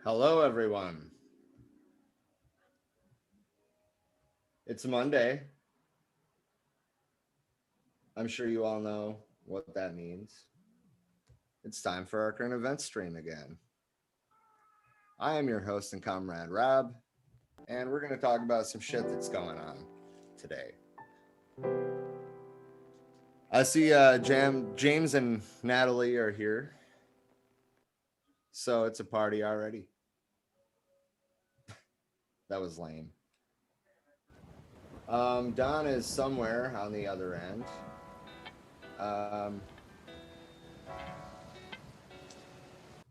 Hello, everyone. It's Monday. I'm sure you all know what that means. It's time for our current event stream again. I am your host and comrade, Rob, and we're going to talk about some shit that's going on today. I see James and Natalie are here, so it's a party already. That was lame. Don is somewhere on the other end.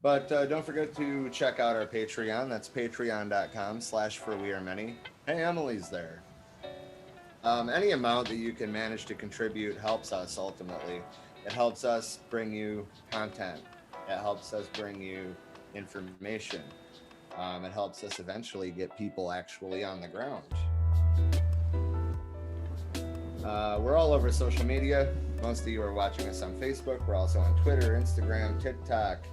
But don't forget to check out our Patreon. That's patreon.com/forwearemany. Hey, Emily's there. Any amount that you can manage to contribute helps us ultimately. It helps us bring you content. It helps us bring you information. It helps us eventually get people actually on the ground. We're all over social media. Most of you are watching us on Facebook. We're also on Twitter, Instagram, TikTok,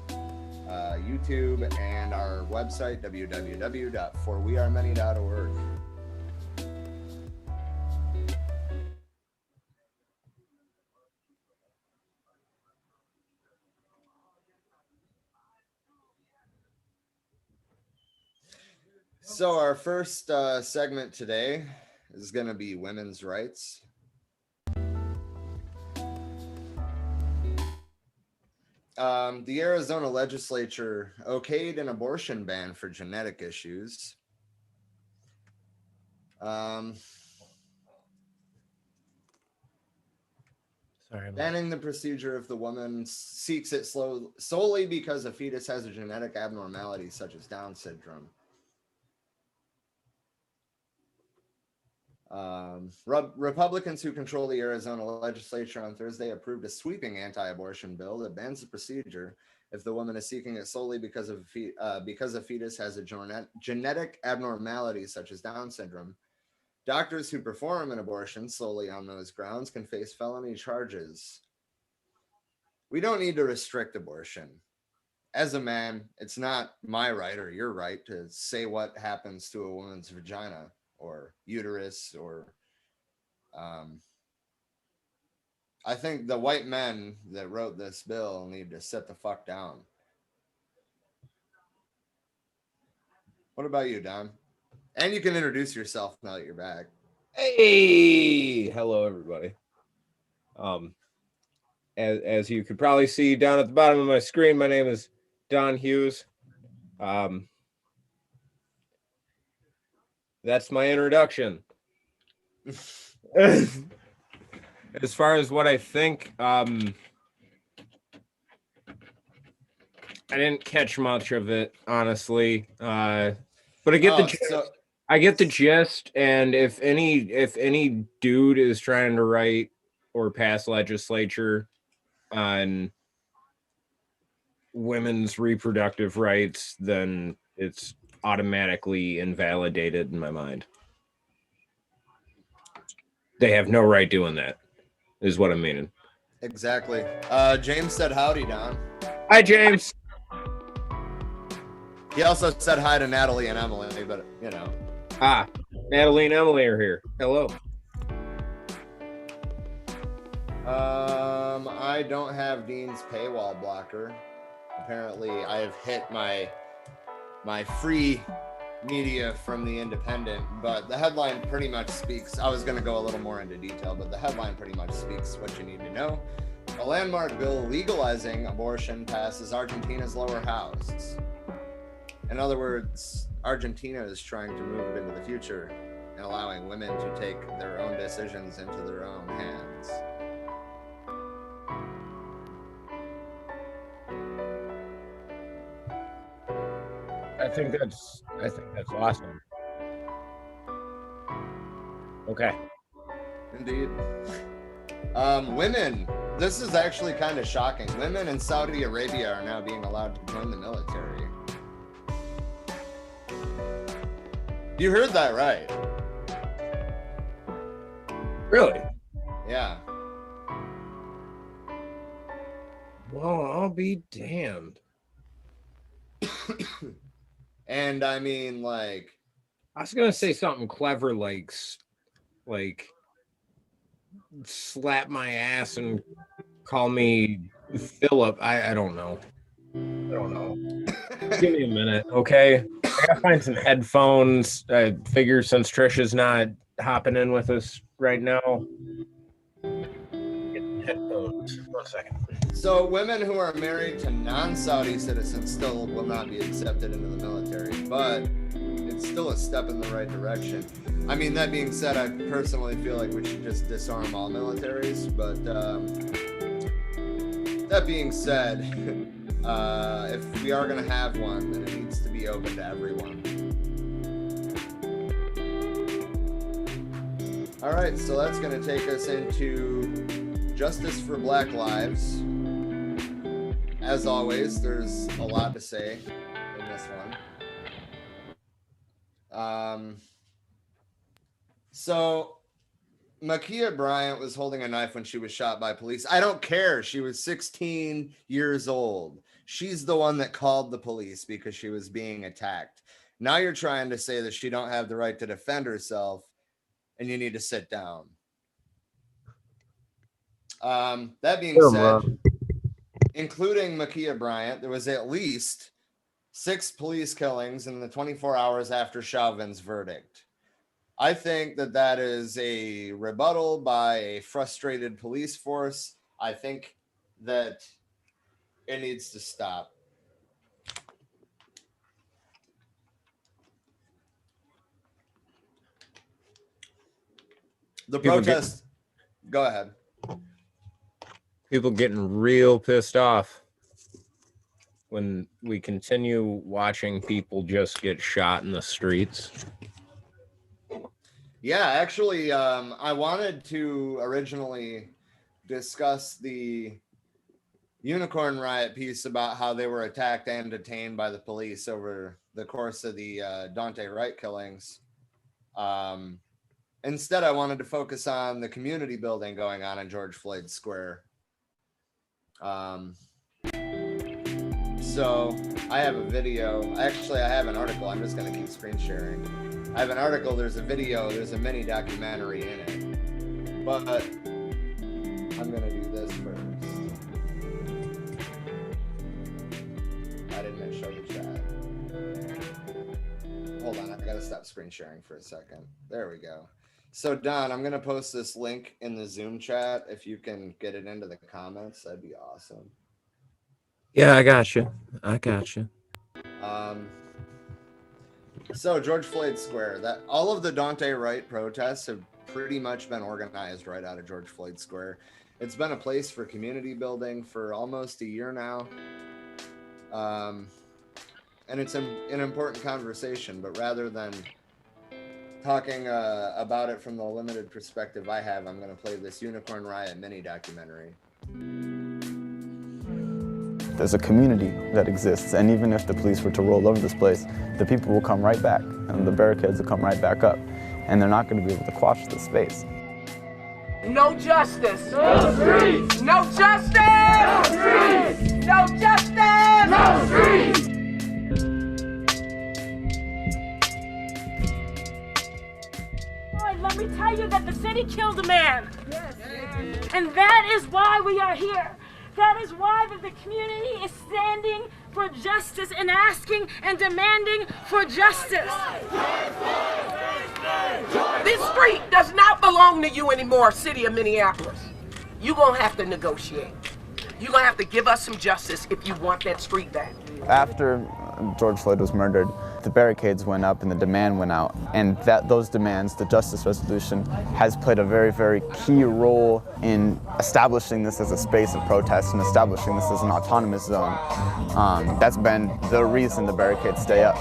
YouTube, and our website, www.forwearemany.org. So our first segment today is going to be women's rights. The Arizona legislature okayed an abortion ban for genetic issues. Banning the procedure if the woman seeks it solely because a fetus has a genetic abnormality such as Down syndrome. Republicans who control the Arizona legislature on Thursday approved a sweeping anti-abortion bill that bans the procedure if the woman is seeking it solely because a fetus has a genetic abnormality such as Down syndrome. Doctors who perform an abortion solely on those grounds can face felony charges. We don't need to restrict abortion. As a man, it's not my right or your right to say what happens to a woman's vagina or uterus or I think the white men that wrote this bill need to sit the fuck down. What about you, Don? And you can introduce yourself now that you're back. Hey, hello everybody. As you could probably see down at the bottom of my screen, my name is Don Hughes. That's my introduction. As far as what I think, I didn't catch much of it, honestly. But I get the gist. I get the gist, and if any dude is trying to write or pass legislature on women's reproductive rights, then it's automatically invalidated in my mind. They have no right doing that, is what I'm meaning. Exactly. James said howdy, Don. Hi, James. He also said hi to Natalie and Emily, but you know. Natalie and Emily are here. Hello. I don't have Dean's paywall blocker. Apparently, I have hit my free media from the Independent, but the headline pretty much speaks. I was going to go a little more into detail, but the headline pretty much speaks what you need to know. A landmark bill legalizing abortion passes Argentina's lower house. In other words, Argentina is trying to move into the future and allowing women to take their own decisions into their own hands. I think that's awesome. Okay. Indeed. Women. This is actually kind of shocking. Women in Saudi Arabia are now being allowed to join the military. You heard that right. Really? Yeah. Well, I'll be damned. And I mean, like, I was gonna say something clever, like slap my ass and call me Philip. I don't know. Give me a minute, okay? I gotta find some headphones. I figure since Trisha's not hopping in with us right now, get headphones. 1 second. So women who are married to non-Saudi citizens still will not be accepted into the military, but it's still a step in the right direction. I mean, that being said, I personally feel like we should just disarm all militaries, but that being said, if we are going to have one, then it needs to be open to everyone. All right, so that's going to take us into Justice for Black Lives. As always, there's a lot to say in this one. So Ma'Khia Bryant was holding a knife when she was shot by police. I don't care. She was 16 years old. She's the one that called the police because she was being attacked. Now you're trying to say that she don't have the right to defend herself and you need to sit down. That being said, including Ma'Khia Bryant, there was at least 6 police killings in the 24 hours after Chauvin's verdict. I think that that is a rebuttal by a frustrated police force. I think that it needs to stop. The protest. Go ahead. People getting real pissed off when we continue watching people just get shot in the streets. Yeah, actually, I wanted to originally discuss the Unicorn Riot piece about how they were attacked and detained by the police over the course of the Dante Wright killings. Instead, I wanted to focus on the community building going on in George Floyd Square. So I have a video. Actually, I have an article. I'm just going to keep screen sharing. I have an article. There's a video. There's a mini documentary in it. But I'm going to do this first. I didn't show the chat. Hold on. I got to stop screen sharing for a second. There we go. So Don, I'm going to post this link in the Zoom chat. If you can get it into the comments, that'd be awesome. Yeah, I got you. So George Floyd Square, that all of the Dante Wright protests have pretty much been organized right out of George Floyd Square. It's been a place for community building for almost a year now. And it's an important conversation, but rather than talking about it from the limited perspective I have, I'm going to play this Unicorn Riot mini documentary. There's a community that exists, and even if the police were to roll over this place, the people will come right back, and the barricades will come right back up, and they're not going to be able to quash this space. No justice. No streets. No justice. No streets. No justice. No streets. Let me tell you that the city killed a man. Yes. And that is why we are here. That is why the community is standing for justice and asking and demanding for justice. This street does not belong to you anymore, city of Minneapolis. You're gonna have to negotiate. You're gonna have to give us some justice if you want that street back. After George Floyd was murdered, the barricades went up and the demand went out. And those demands, the Justice Resolution, has played a very, very key role in establishing this as a space of protest and establishing this as an autonomous zone. That's been the reason the barricades stay up.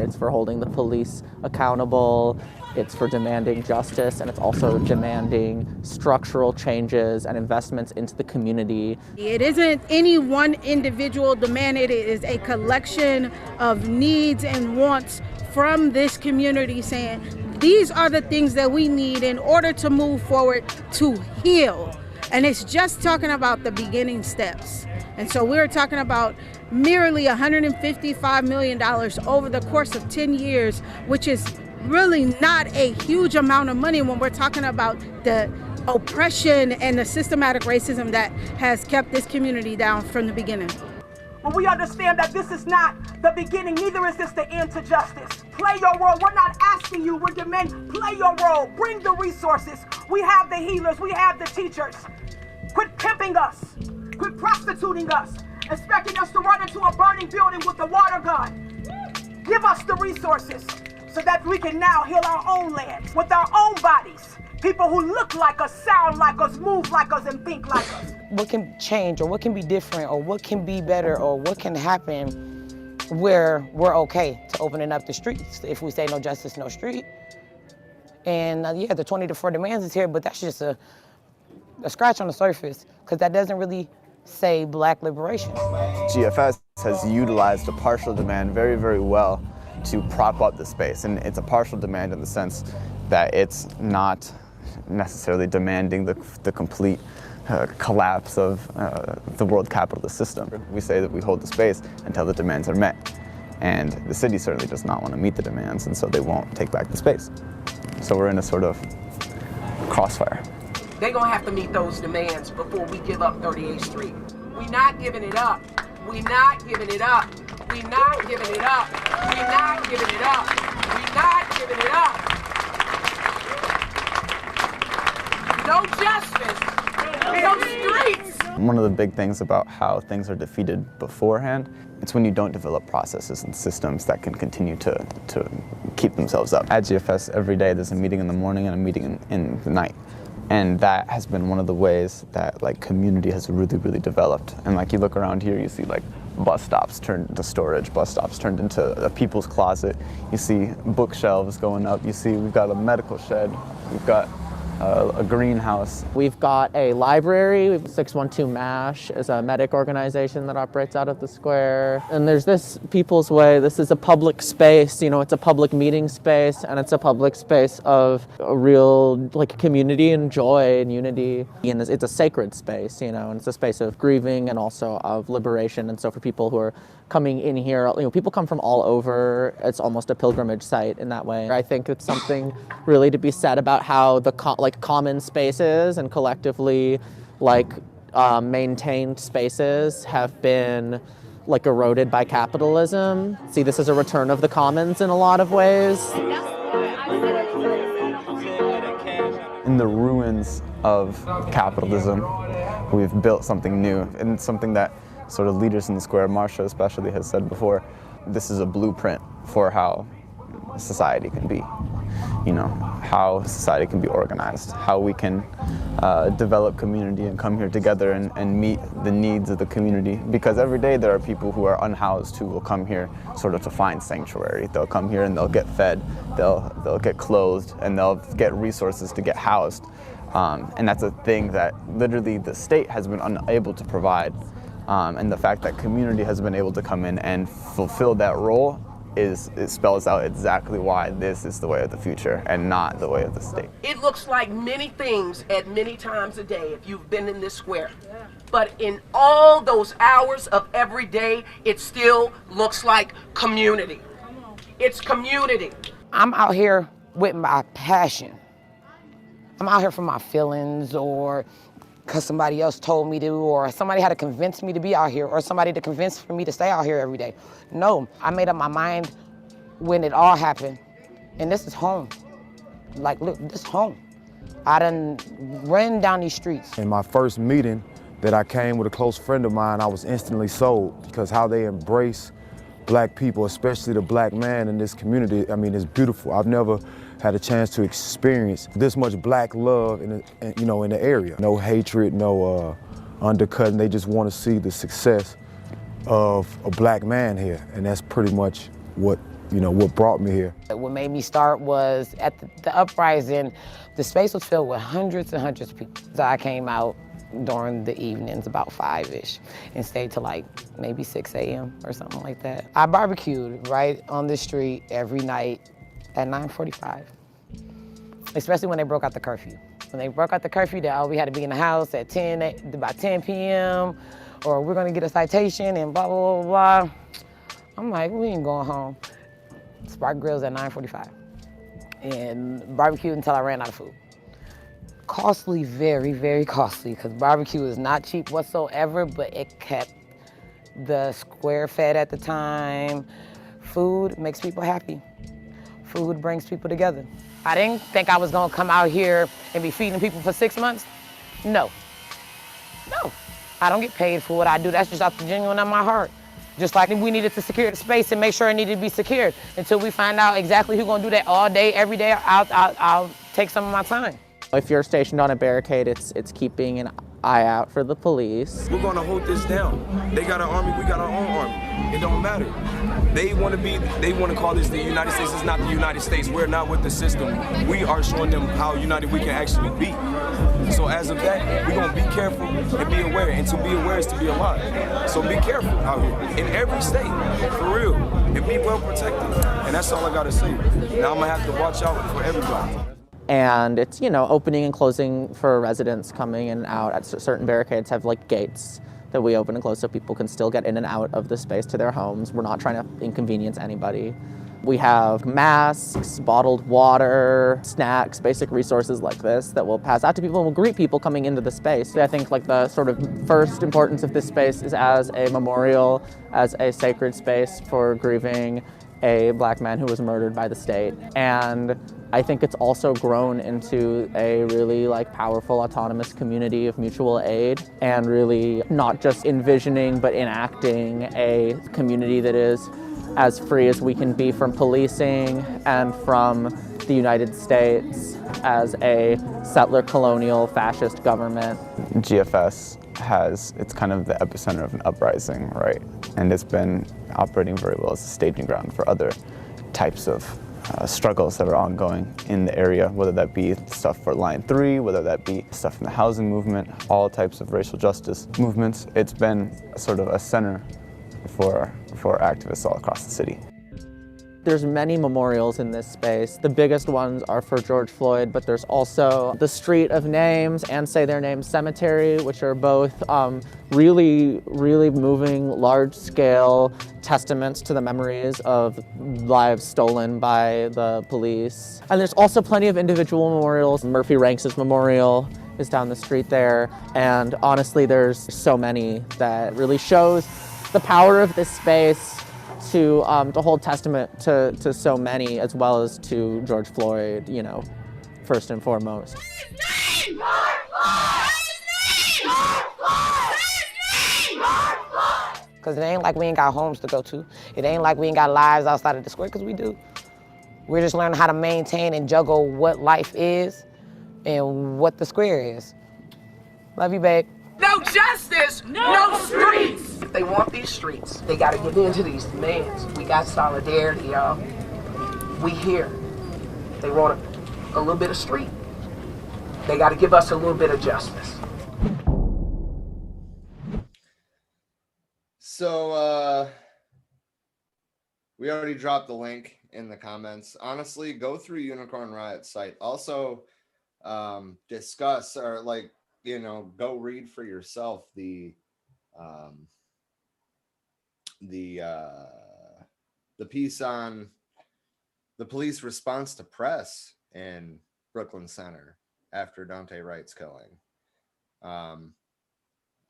It's for holding the police accountable, it's for demanding justice, and it's also demanding structural changes and investments into the community. It isn't any one individual demand, it is a collection of needs and wants from this community saying, these are the things that we need in order to move forward to heal. And it's just talking about the beginning steps. And so we're talking about merely $155 million over the course of 10 years, which is really not a huge amount of money when we're talking about the oppression and the systematic racism that has kept this community down from the beginning. But we understand that this is not the beginning, neither is this the end to justice. Play your role. We're not asking you, we're demanding, play your role. Bring the resources. We have the healers, we have the teachers. Quit pimping us. Quit prostituting us. Expecting us to run into a burning building with a water gun. Give us the resources so that we can now heal our own land with our own bodies. People who look like us, sound like us, move like us, and think like us. What can change, or what can be different, or what can be better, or what can happen where we're okay to opening up the streets if we say no justice, no street. And yeah, the 20 to 4 demands is here, but that's just a scratch on the surface, because that doesn't really say Black liberation. GFS has utilized a partial demand very, very well to prop up the space, and it's a partial demand in the sense that it's not necessarily demanding the complete collapse of the world capitalist system. We say that we hold the space until the demands are met, and the city certainly does not want to meet the demands, and so they won't take back the space. So we're in a sort of crossfire. They're gonna have to meet those demands before we give up 38th Street. We're not giving it up. We're not giving it up. We're not giving it up. We're not giving it up. We're not giving it up. No justice. No streets. One of the big things about how things are defeated beforehand, it's when you don't develop processes and systems that can continue to keep themselves up. At GFS, every day there's a meeting in the morning and a meeting in the night. And that has been one of the ways that community has really, really developed. And you look around here, you see bus stops turned into storage, bus stops turned into a people's closet. You see bookshelves going up. You see we've got a medical shed. We've got a greenhouse. We've got a library. 612 MASH is a medic organization that operates out of the square. And there's this People's Way. This is a public space, it's a public meeting space, and it's a public space of a real community and joy and unity. And it's a sacred space, and it's a space of grieving and also of liberation. And so for people who are coming in here, people come from all over. It's almost a pilgrimage site in that way. I think it's something really to be said about how the common spaces and collectively maintained spaces have been eroded by capitalism. See this as a return of the commons in a lot of ways. In the ruins of capitalism, we've built something new, and something that sort of leaders in the square, Marsha especially, has said before. This is a blueprint for how society can be. How society can be organized, how we can develop community and come here together and meet the needs of the community. Because every day there are people who are unhoused who will come here sort of to find sanctuary. They'll come here and they'll get fed, they'll get clothed, and they'll get resources to get housed. And that's a thing that literally the state has been unable to provide. And the fact that community has been able to come in and fulfill that role it spells out exactly why this is the way of the future and not the way of the state. It looks like many things at many times a day if you've been in this square. But in all those hours of every day, it still looks like community. It's community. I'm out here with my passion. I'm out here for my feelings, or because somebody else told me to, or somebody had to convince me to be out here, or somebody to convince for me to stay out here every day. No, I made up my mind when it all happened, and this is home. Like, look, this is home. I done ran down these streets. In my first meeting that I came with a close friend of mine, I was instantly sold because how they embrace black people, especially the black man in this community, I mean, it's beautiful. I've never had a chance to experience this much black love in the area. No hatred, no undercutting. They just want to see the success of a black man here, and that's pretty much what brought me here. What made me start was at the uprising, the space was filled with hundreds and hundreds of people. So I came out during the evenings, about 5-ish, and stayed till like maybe 6 a.m. or something like that. I barbecued right on the street every night at 9:45, especially when they broke out the curfew. When they broke out the curfew, that we had to be in the house at about 10 p.m., or we're gonna get a citation and blah, blah, blah, blah. I'm like, we ain't going home. Spark grills at 9:45, and barbecued until I ran out of food. Costly, very, very costly, because barbecue is not cheap whatsoever, but it kept the square fed at the time. Food makes people happy. Food brings people together. I didn't think I was gonna come out here and be feeding people for 6 months. No. I don't get paid for what I do. That's just out the genuine of my heart. Just like we needed to secure the space and make sure it needed to be secured. Until we find out exactly who's gonna do that all day, every day, I'll take some of my time. If you're stationed on a barricade, it's keeping an eye out for the police. We're gonna hold this down. They got an army, we got our own army. It don't matter. They want to call this the United States. It's not the United States. We're not with the system. We are showing them how united we can actually be. So as of that, we're gonna be careful and be aware. And to be aware is to be alive. So be careful out here in every state, for real, and be well protected. And that's all I gotta say. Now I'm gonna have to watch out for everybody. And it's, opening and closing for residents coming in and out. At certain barricades have like gates that we open and close so people can still get in and out of the space to their homes. We're not trying to inconvenience anybody. We have masks, bottled water, snacks, basic resources like this that we'll pass out to people and we'll greet people coming into the space. I think like the sort of first importance of this space is as a memorial, as a sacred space for grieving a black man who was murdered by the state. And I think it's also grown into a really powerful autonomous community of mutual aid, and really not just envisioning but enacting a community that is as free as we can be from policing and from the United States as a settler colonial fascist government. GFS it's kind of the epicenter of an uprising, right? And it's been operating very well as a staging ground for other types of struggles that are ongoing in the area, whether that be stuff for Line 3, whether that be stuff in the housing movement, all types of racial justice movements. It's been sort of a center for activists all across the city. There's many memorials in this space. The biggest ones are for George Floyd, but there's also the Street of Names and Say Their Names Cemetery, which are both really, really moving, large-scale testaments to the memories of lives stolen by the police. And there's also plenty of individual memorials. Murphy Ranks' memorial is down the street there. And honestly, there's so many that really shows the power of this space to hold testament to so many, as well as to George Floyd, first and foremost. Because it ain't like we ain't got homes to go to. It ain't like we ain't got lives outside of the square, because we do. We're just learning how to maintain and juggle what life is and what the square is. Love you, babe. No justice, no streets. If they want these streets, they gotta get into these demands. We got solidarity, y'all. We here. They want a little bit of street. They gotta give us a little bit of justice. So we already dropped the link in the comments. Honestly, go through Unicorn Riot's site. Also, discuss or like, you know, go read for yourself the piece on the police response to press in Brooklyn Center after Dante Wright's killing.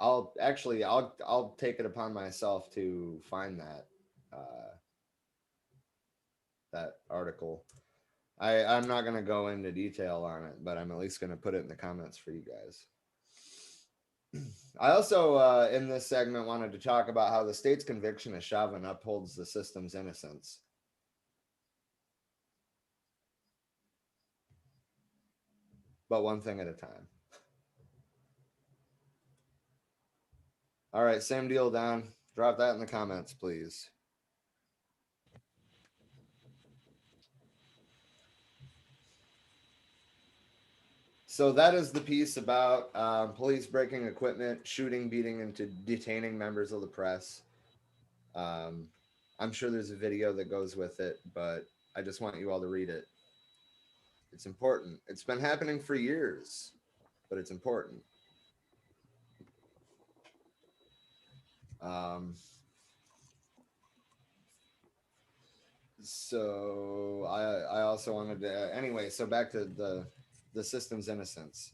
I'll take it upon myself to find that article. I'm not going to go into detail on it, but I'm at least going to put it in the comments for you guys. I also, in this segment, wanted to talk about how the state's conviction of Chauvin upholds the system's innocence. But one thing at a time. All right, same deal, Don. Drop that in the comments, please. So that is the piece about police breaking equipment, shooting, beating, and detaining members of the press. I'm sure there's a video that goes with it, but I just want you all to read it. It's important. It's been happening for years, but it's important. So I also wanted to, anyway, so back to the system's innocence.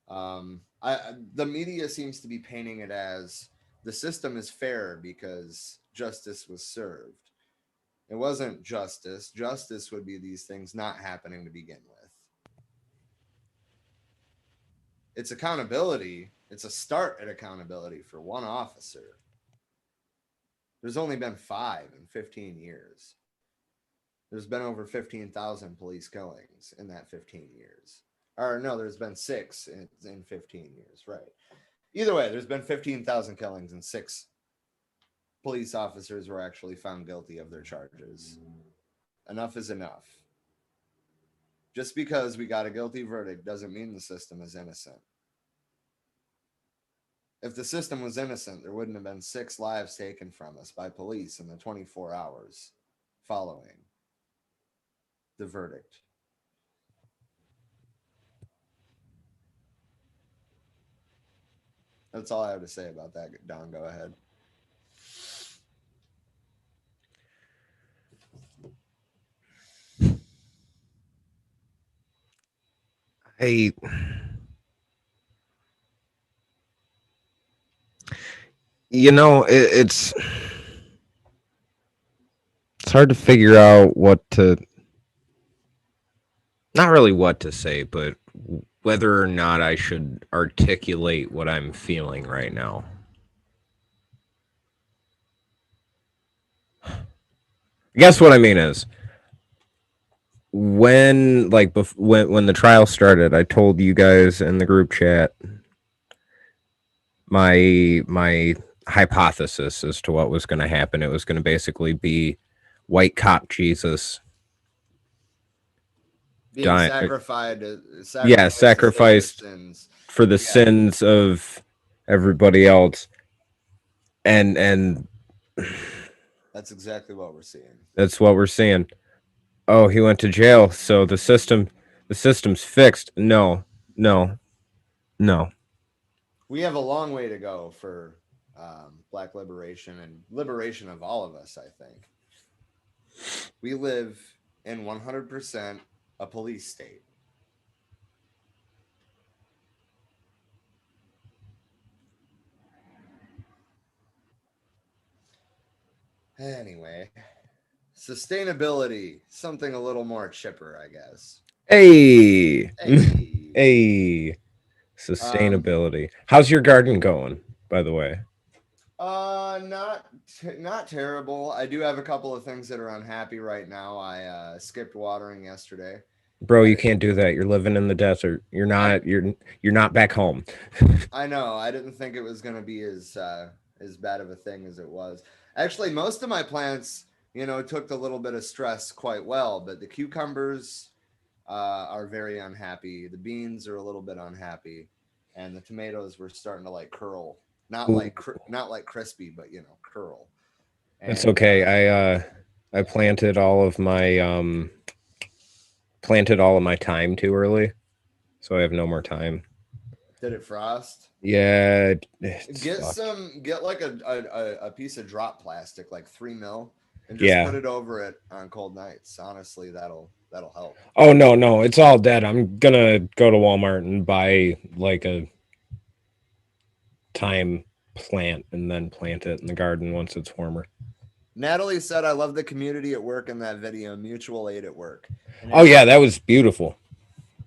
The media seems to be painting it as the system is fair because justice was served. It wasn't justice. Justice would be these things not happening to begin with. It's accountability. It's a start at accountability for one officer. There's only been 5 in 15 years. There's been over 15,000 police killings in that 15 years. Or no, there's been 6 in 15 years, right? Either way, there's been 15,000 killings and 6 police officers were actually found guilty of their charges. Enough is enough. Just because we got a guilty verdict doesn't mean the system is innocent. If the system was innocent, there wouldn't have been 6 lives taken from us by police in the 24 hours following the verdict. That's all I have to say about that. Don, go ahead. You know, it's hard to figure out not really what to say, but whether or not I should articulate what I'm feeling right now. I guess what I mean is, when the trial started, I told you guys in the group chat my hypothesis as to what was going to happen. It was going to basically be white cop Jesus being sacrificed for the sins of everybody else, and that's exactly what we're seeing. That's what we're seeing. Oh, he went to jail, so the system's fixed. No. We have a long way to go for Black liberation and liberation of all of us, I think. We live in 100% a police state. Anyway, sustainability, something a little more chipper, I guess. Hey. Sustainability. How's your garden going, by the way? Not terrible. I do have a couple of things that are unhappy right now. I skipped watering yesterday. Bro, you can't do that. You're living in the desert. You're not back home. I know. I didn't think it was going to be as bad of a thing as it was. Actually, most of my plants, took a little bit of stress quite well, but the cucumbers are very unhappy. The beans are a little bit unhappy, and the tomatoes were starting to curl not like crispy, but you know, curl. And, it's okay. I planted all of my time too early, so I have no more time. Did it frost? Yeah. Get like a piece of drop plastic, like 3 mil, and just put it over it on cold nights. Honestly, that'll help. Oh no, it's all dead. I'm gonna go to Walmart and buy like a time plant and then plant it in the garden once it's warmer. Natalie said, "I love the community at work in that video, mutual aid at work." Oh yeah, that was beautiful.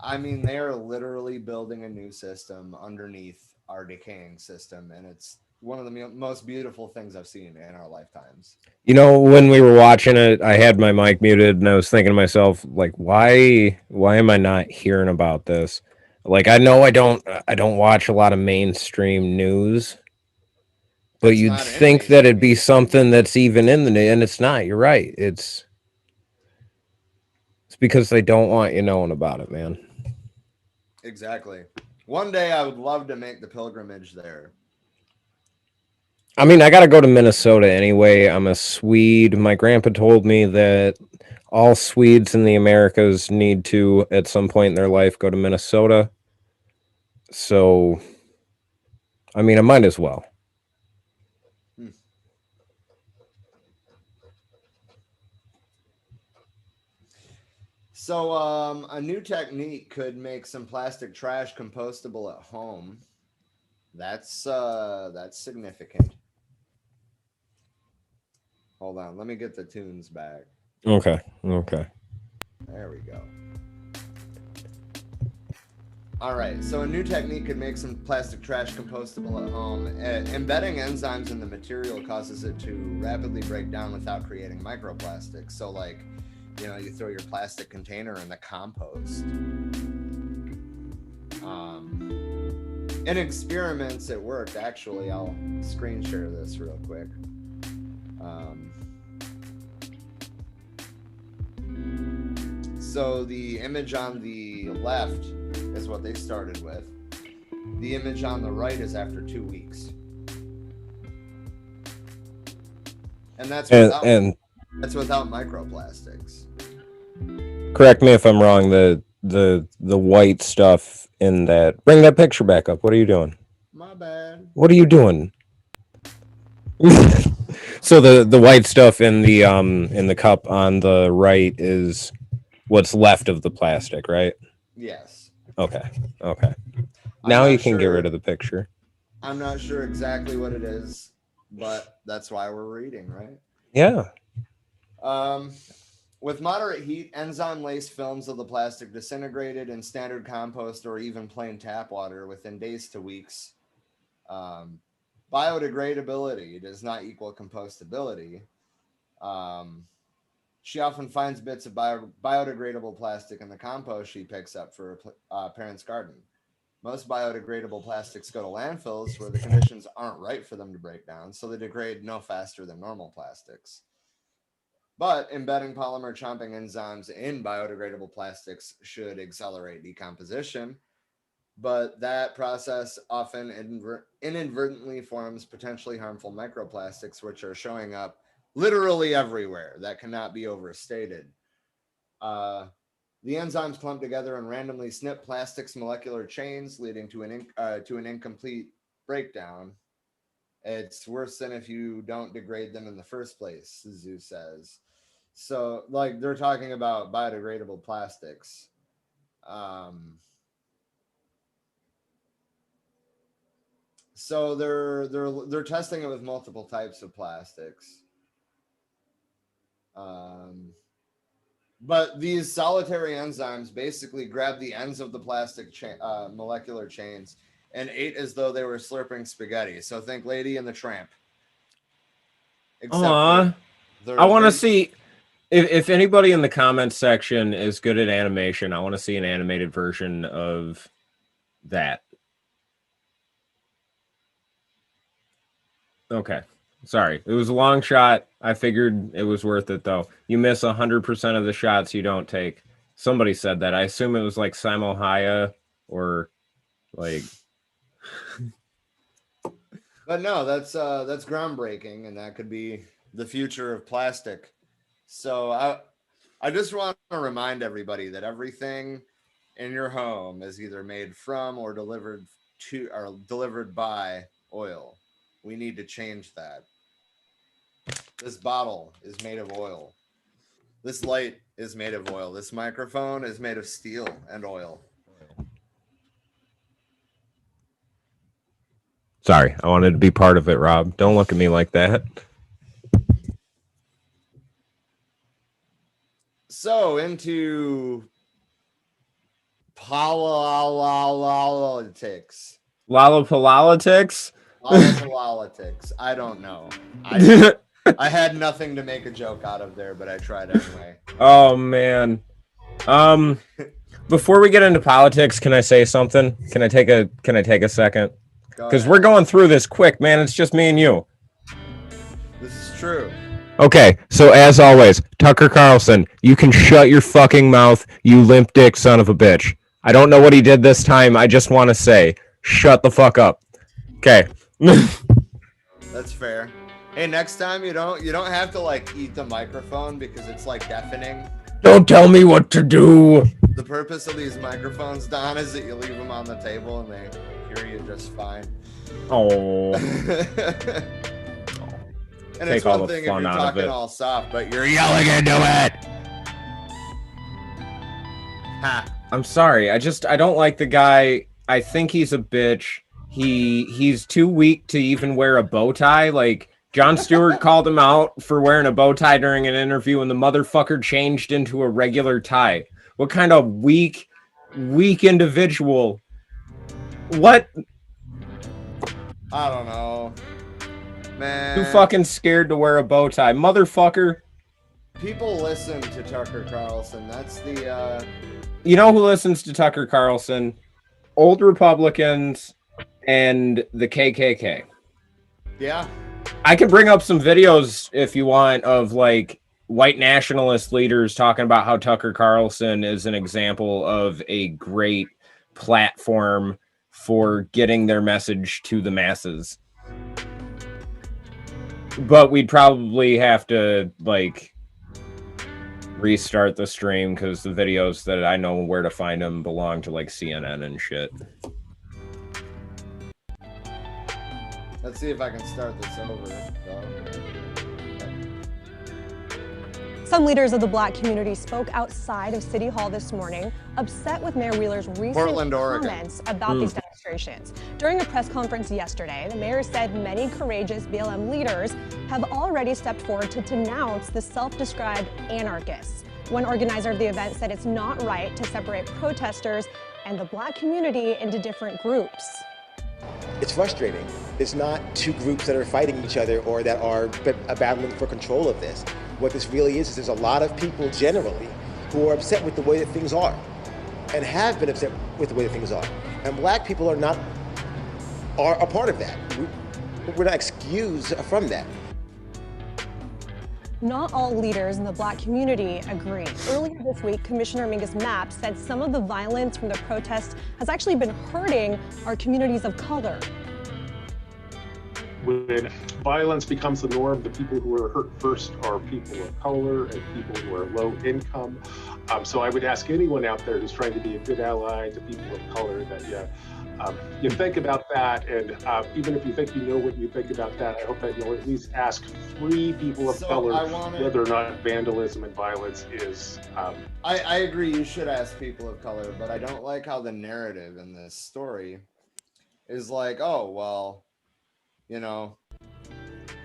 I mean, they are literally building a new system underneath our decaying system, and it's one of the most beautiful things I've seen in our lifetimes. You know, when we were watching it, I had my mic muted, and I was thinking to myself, like, why am I not hearing about this? Like, I know I don't watch a lot of mainstream news, but you'd think that it'd be something that's even in the news, and it's not. You're right. It's because they don't want you knowing about it, man. Exactly. One day I would love to make the pilgrimage there. I mean, I got to go to Minnesota anyway. I'm a Swede. My grandpa told me that all Swedes in the Americas need to, at some point in their life, go to Minnesota. So, I mean, I might as well. So, a new technique could make some plastic trash compostable at home. That's significant. Hold on, let me get the tunes back. Okay. There we go. All right, so a new technique could make some plastic trash compostable at home. Embedding enzymes in the material causes it to rapidly break down without creating microplastics. So, like, you know, you throw your plastic container in the compost. In experiments, it worked. Actually, I'll screen share this real quick. So the image on the left is what they started with. The image on the right is after 2 weeks. And that's without microplastics. Correct me if I'm wrong. The white stuff in that. Bring that picture back up. What are you doing? My bad. What are you doing? So the white stuff in the cup on the right is what's left of the plastic, right? Yes. Okay. Now you can get rid of the picture. I'm not sure exactly what it is, but that's why we're reading, right? Yeah. With moderate heat, enzyme-laced films of the plastic disintegrated in standard compost or even plain tap water within days to weeks. Biodegradability does not equal compostability. She often finds bits of biodegradable plastic in the compost she picks up for a parent's garden. Most biodegradable plastics go to landfills where the conditions aren't right for them to break down, so they degrade no faster than normal plastics. But embedding polymer chomping enzymes in biodegradable plastics should accelerate decomposition. But that process often inadvertently forms potentially harmful microplastics, which are showing up literally everywhere. That cannot be overstated. The enzymes clump together and randomly snip plastics molecular chains, leading to an incomplete breakdown. It's worse than if you don't degrade them in the first place, Suzu says. So, like, they're talking about biodegradable plastics. So they're testing it with multiple types of plastics. But these solitary enzymes basically grab the ends of the plastic molecular chains and ate as though they were slurping spaghetti. So think Lady and the Tramp. I want to see if anybody in the comments section is good at animation. I want to see an animated version of that. Okay. Sorry. It was a long shot. I figured it was worth it, though. You miss 100% of the shots you don't take. Somebody said that. I assume it was like Simo Haya or like... But no, that's groundbreaking, and that could be the future of plastic. So I just want to remind everybody that everything in your home is either made from or delivered by oil. We need to change that. This bottle is made of oil. This light is made of oil. This microphone is made of steel and oil. Sorry, I wanted to be part of it, Rob. Don't look at me like that. So into politics. Lollapalootics? Politics. I don't know. I had nothing to make a joke out of there, but I tried anyway. Oh man. Before we get into politics, can I say something? Can I take a second? Because we're going through this quick, man. It's just me and you. This is true. Okay, so as always, Tucker Carlson, you can shut your fucking mouth, you limp dick son of a bitch. I don't know what he did this time. I just want to say, shut the fuck up. Okay. That's fair. Hey, next time you don't have to like eat the microphone because it's like deafening. Don't tell me what to do. The purpose of these microphones, Don, is that you leave them on the table and they hear you just fine. Oh. And it's one thing if you're talking all soft, but you're yelling into it. Ha. I'm sorry. I don't like the guy. I think he's a bitch. He's too weak to even wear a bow tie. Like, Jon Stewart called him out for wearing a bow tie during an interview, and the motherfucker changed into a regular tie. What kind of weak individual? What? I don't know. Man. Too fucking scared to wear a bow tie. Motherfucker. People listen to Tucker Carlson. That's the... You know who listens to Tucker Carlson? Old Republicans and the KKK. Yeah. I can bring up some videos if you want of like white nationalist leaders talking about how Tucker Carlson is an example of a great platform for getting their message to the masses. But we'd probably have to like restart the stream because the videos that I know where to find them belong to like CNN and shit. Let's see if I can start this over. Some leaders of the Black community spoke outside of City Hall this morning, upset with Mayor Wheeler's recent comments about these demonstrations. During a press conference yesterday, the mayor said many courageous BLM leaders have already stepped forward to denounce the self-described anarchists. One organizer of the event said it's not right to separate protesters and the Black community into different groups. It's frustrating. It's not two groups that are fighting each other or that are battling for control of this. What this really is there's a lot of people generally who are upset with the way that things are and have been upset with the way that things are. And Black people are a part of that. We're not excused from that. Not all leaders in the Black community agree. Earlier this week, Commissioner Mingus Mapp said some of the violence from the protests has actually been hurting our communities of color. When violence becomes the norm, the people who are hurt first are people of color and people who are low income. So I would ask anyone out there who's trying to be a good ally to people of color that you think about that, and even if you think you know what you think about that, I hope that you'll at least ask 3 people of color whether or not vandalism and violence is... I agree, you should ask people of color, but I don't like how the narrative in this story is like, oh, well, you know,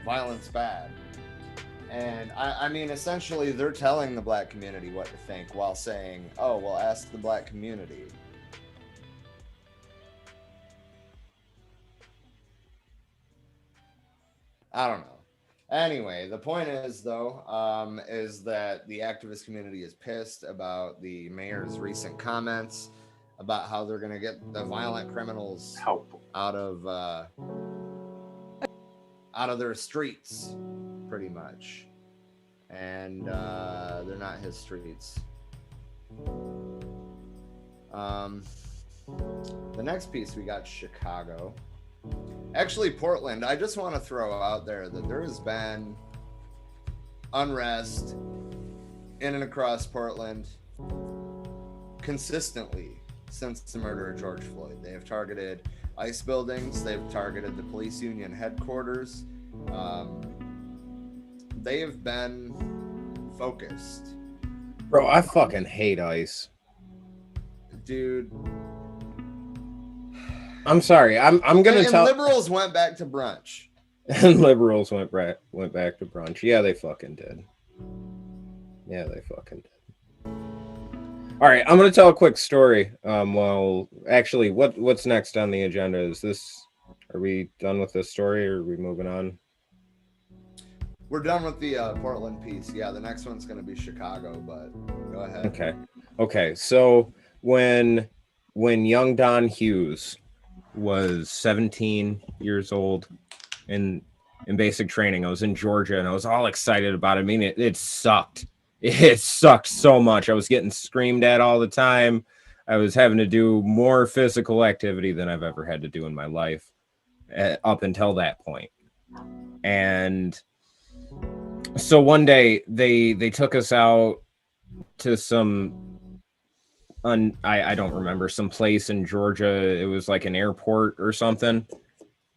violence bad. And I mean, essentially, they're telling the Black community what to think while saying, oh, well, ask the Black community. I don't know. Anyway, the point is, though, is that the activist community is pissed about the mayor's recent comments about how they're going to get the violent criminals out of their streets, pretty much. And they're not his streets. The next piece we got Chicago. Actually, Portland, I just want to throw out there that there has been unrest in and across Portland consistently since the murder of George Floyd. They have targeted ICE buildings. They've targeted the police union headquarters. They have been focused. Bro, I fucking hate ICE. Dude. I'm sorry. I'm gonna tell. Liberals went back to brunch. And liberals went back to brunch. Yeah, they fucking did. Yeah, they fucking did. All right, I'm gonna tell a quick story. Well, actually, what's next on the agenda? Is this? Are we done with this story, or are we moving on? We're done with the Portland piece. Yeah, the next one's gonna be Chicago, but go ahead. Okay. So when young Don Hughes was 17 years old in basic training, I was in Georgia and I was all excited about it. I mean, it sucked. It sucked so much. I was getting screamed at all the time. I was having to do more physical activity than I've ever had to do in my life up until that point. And so one day they took us out to some I don't remember, some place in Georgia. It was like an airport or something,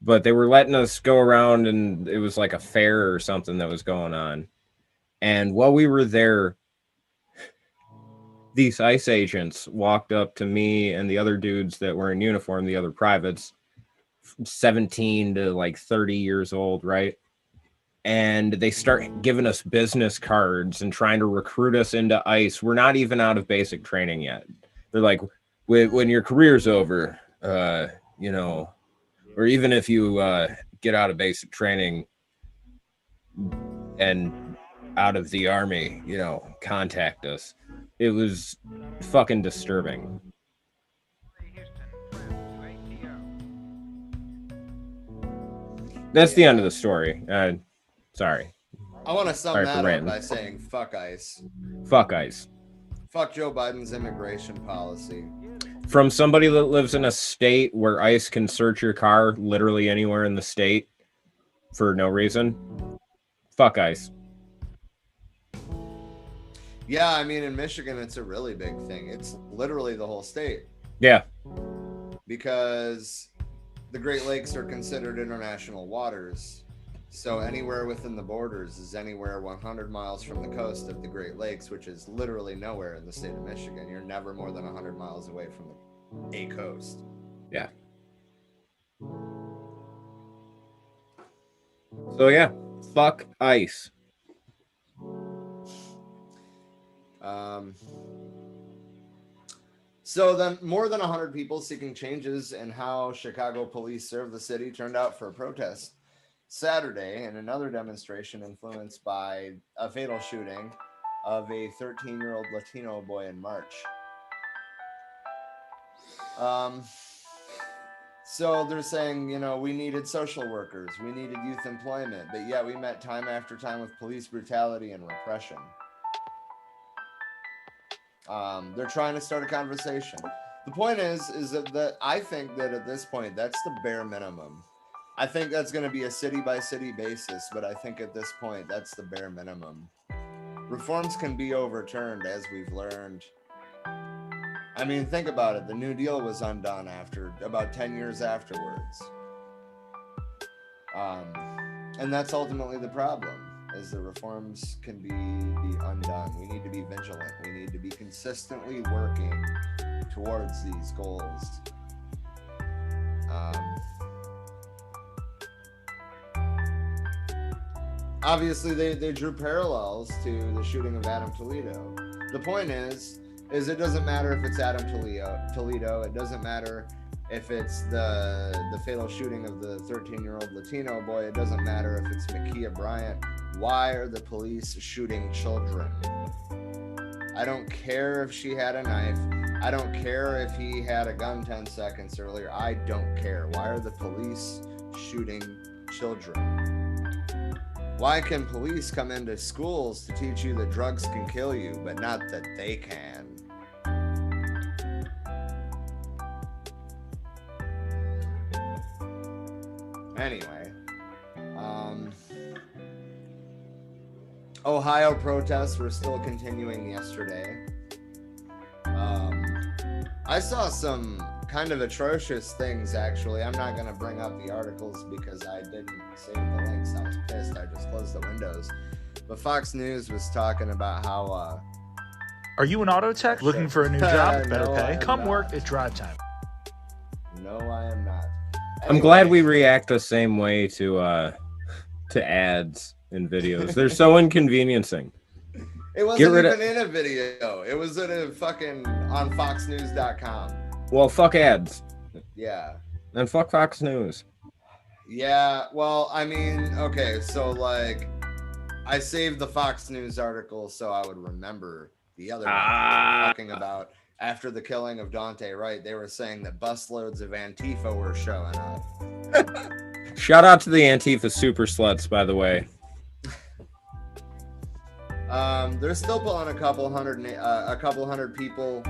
but they were letting us go around, and it was like a fair or something that was going on. And while we were there, these ICE agents walked up to me and the other dudes that were in uniform, the other privates, 17 to like 30 years old, right? And they start giving us business cards and trying to recruit us into ICE. We're not even out of basic training yet. They're like, when your career's over, you know, or even if you get out of basic training and out of the army, you know, contact us. It was fucking disturbing. That's the end of the story. Sorry. I want to sum that up by saying fuck ICE. Fuck ICE. Fuck Joe Biden's immigration policy. From somebody that lives in a state where ICE can search your car literally anywhere in the state for no reason. Fuck ICE. Yeah, I mean, in Michigan, it's a really big thing. It's literally the whole state. Yeah. Because the Great Lakes are considered international waters. So anywhere within the borders is anywhere 100 miles from the coast of the Great Lakes, which is literally nowhere in the state of Michigan. You're never more than 100 miles away from a coast. Yeah. So yeah, fuck ICE. So then more than 100 people seeking changes in how Chicago police serve the city turned out for a protest Saturday in another demonstration influenced by a fatal shooting of a 13-year-old Latino boy in March. So they're saying, you know, we needed social workers, we needed youth employment, but yet we met time after time with police brutality and repression. They're trying to start a conversation. The point is that I think that at this point, that's the bare minimum. I think that's going to be a city by city basis, but I think at this point, that's the bare minimum. Reforms can be overturned, as we've learned. I mean, think about it. The New Deal was undone after about 10 years afterwards. And that's ultimately the problem, is the reforms can be undone. We need to be vigilant. We need to be consistently working towards these goals. Obviously, they drew parallels to the shooting of Adam Toledo. The point is it doesn't matter if it's Adam Toledo. It doesn't matter if it's the fatal shooting of the 13-year-old Latino boy. It doesn't matter if it's Ma'Khia Bryant. Why are the police shooting children? I don't care if she had a knife. I don't care if he had a gun 10 seconds earlier. I don't care. Why are the police shooting children? Why can police come into schools to teach you that drugs can kill you, but not that they can? Anyway, Ohio protests were still continuing yesterday. I saw some kind of atrocious things, actually. I'm not going to bring up the articles because I didn't save the links. I was pissed. I just closed the windows. But Fox News was talking about how... Are you an auto tech looking for a new job? Better No, pay. I'm Come not. work at Drive Time. No, I am not. I'm glad we react the same way to ads and videos. They're so inconveniencing. It wasn't even in a video. It was in a fucking on foxnews.com. Well, fuck ads. Yeah. And fuck Fox News. Yeah, well, I mean, okay, so like I saved the Fox News article so I would remember the other one they were talking about after the killing of Dante Wright. They were saying that busloads of Antifa were showing up. Shout out to the Antifa super sluts, by the way. They're still pulling a couple hundred people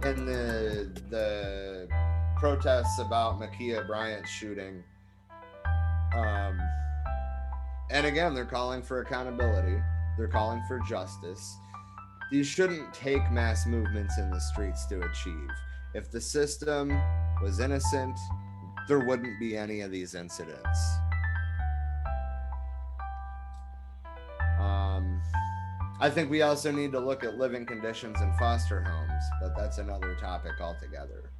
in the protests about Ma'Khia Bryant's shooting. And again, they're calling for accountability. They're calling for justice. These shouldn't take mass movements in the streets to achieve. If the system was innocent, there wouldn't be any of these incidents. I think we also need to look at living conditions in foster homes, but that's another topic altogether.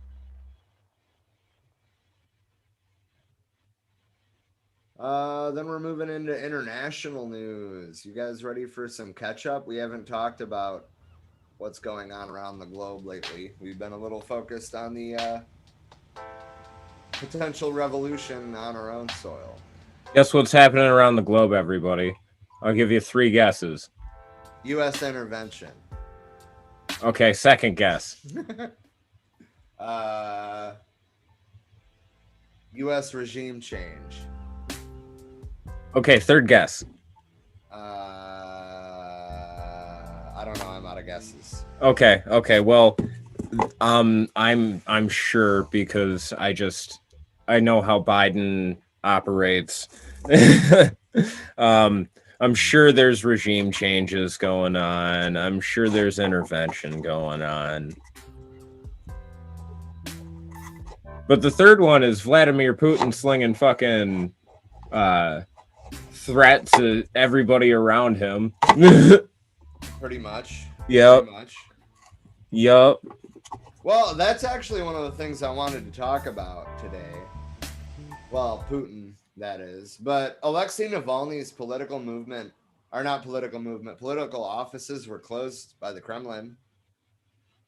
Then we're moving into international news. You guys ready for some catch up? We haven't talked about what's going on around the globe lately. We've been a little focused on the potential revolution on our own soil. Guess what's happening around the globe, everybody? I'll give you 3 guesses. U.S. intervention. Okay, second guess. U.S. regime change. Okay, third guess. I don't know. I'm out of guesses. Okay. Well, I'm sure because I know how Biden operates. I'm sure there's regime changes going on. I'm sure there's intervention going on. But the third one is Vladimir Putin slinging fucking threats to everybody around him. Pretty much. Yep. Pretty much. Yep. Well, that's actually one of the things I wanted to talk about today. Well, Putin, that is. But Alexei Navalny's political offices were closed by the Kremlin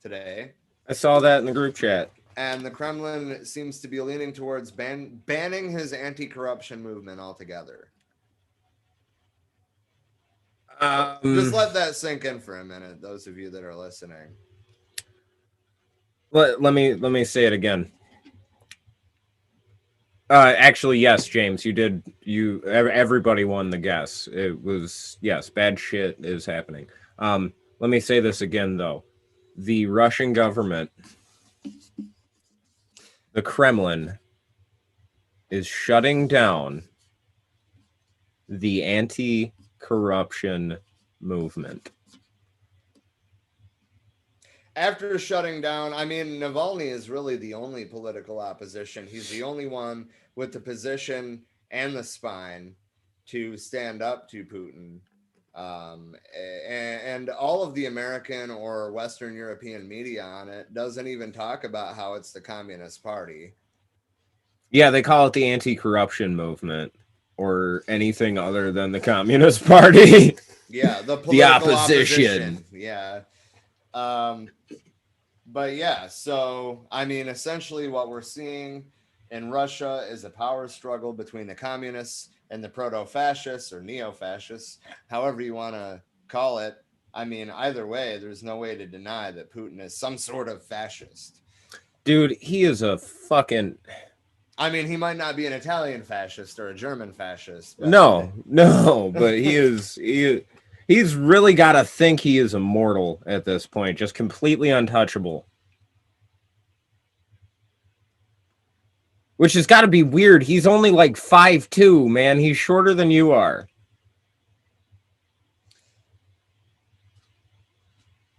today. I saw that in the group chat. And the Kremlin seems to be leaning towards banning his anti-corruption movement altogether. Just let that sink in for a minute, those of you that are listening. Let me say it again. Actually, yes, James, you did. Everybody won the guess. It was, yes, bad shit is happening. Let me say this again, though. The Russian government, the Kremlin, is shutting down the anti-corruption movement. After shutting down, I mean, Navalny is really the only political opposition. He's the only one with the position and the spine to stand up to Putin. And all of the American or Western European media on it doesn't even talk about how it's the Communist Party. Yeah, they call it the anti-corruption movement or anything other than the Communist Party. Yeah, the opposition. Yeah. But yeah, so I mean, essentially what we're seeing in Russia is a power struggle between the communists and the proto-fascists or neo-fascists, however you want to call it. I mean, either way, there's no way to deny that Putin is some sort of fascist. Dude, he is a fucking... I mean, he might not be an Italian fascist or a German fascist. But... No, but he's really got to think he is immortal at this point, just completely untouchable. Which has got to be weird. He's only like 5'2", man. He's shorter than you are.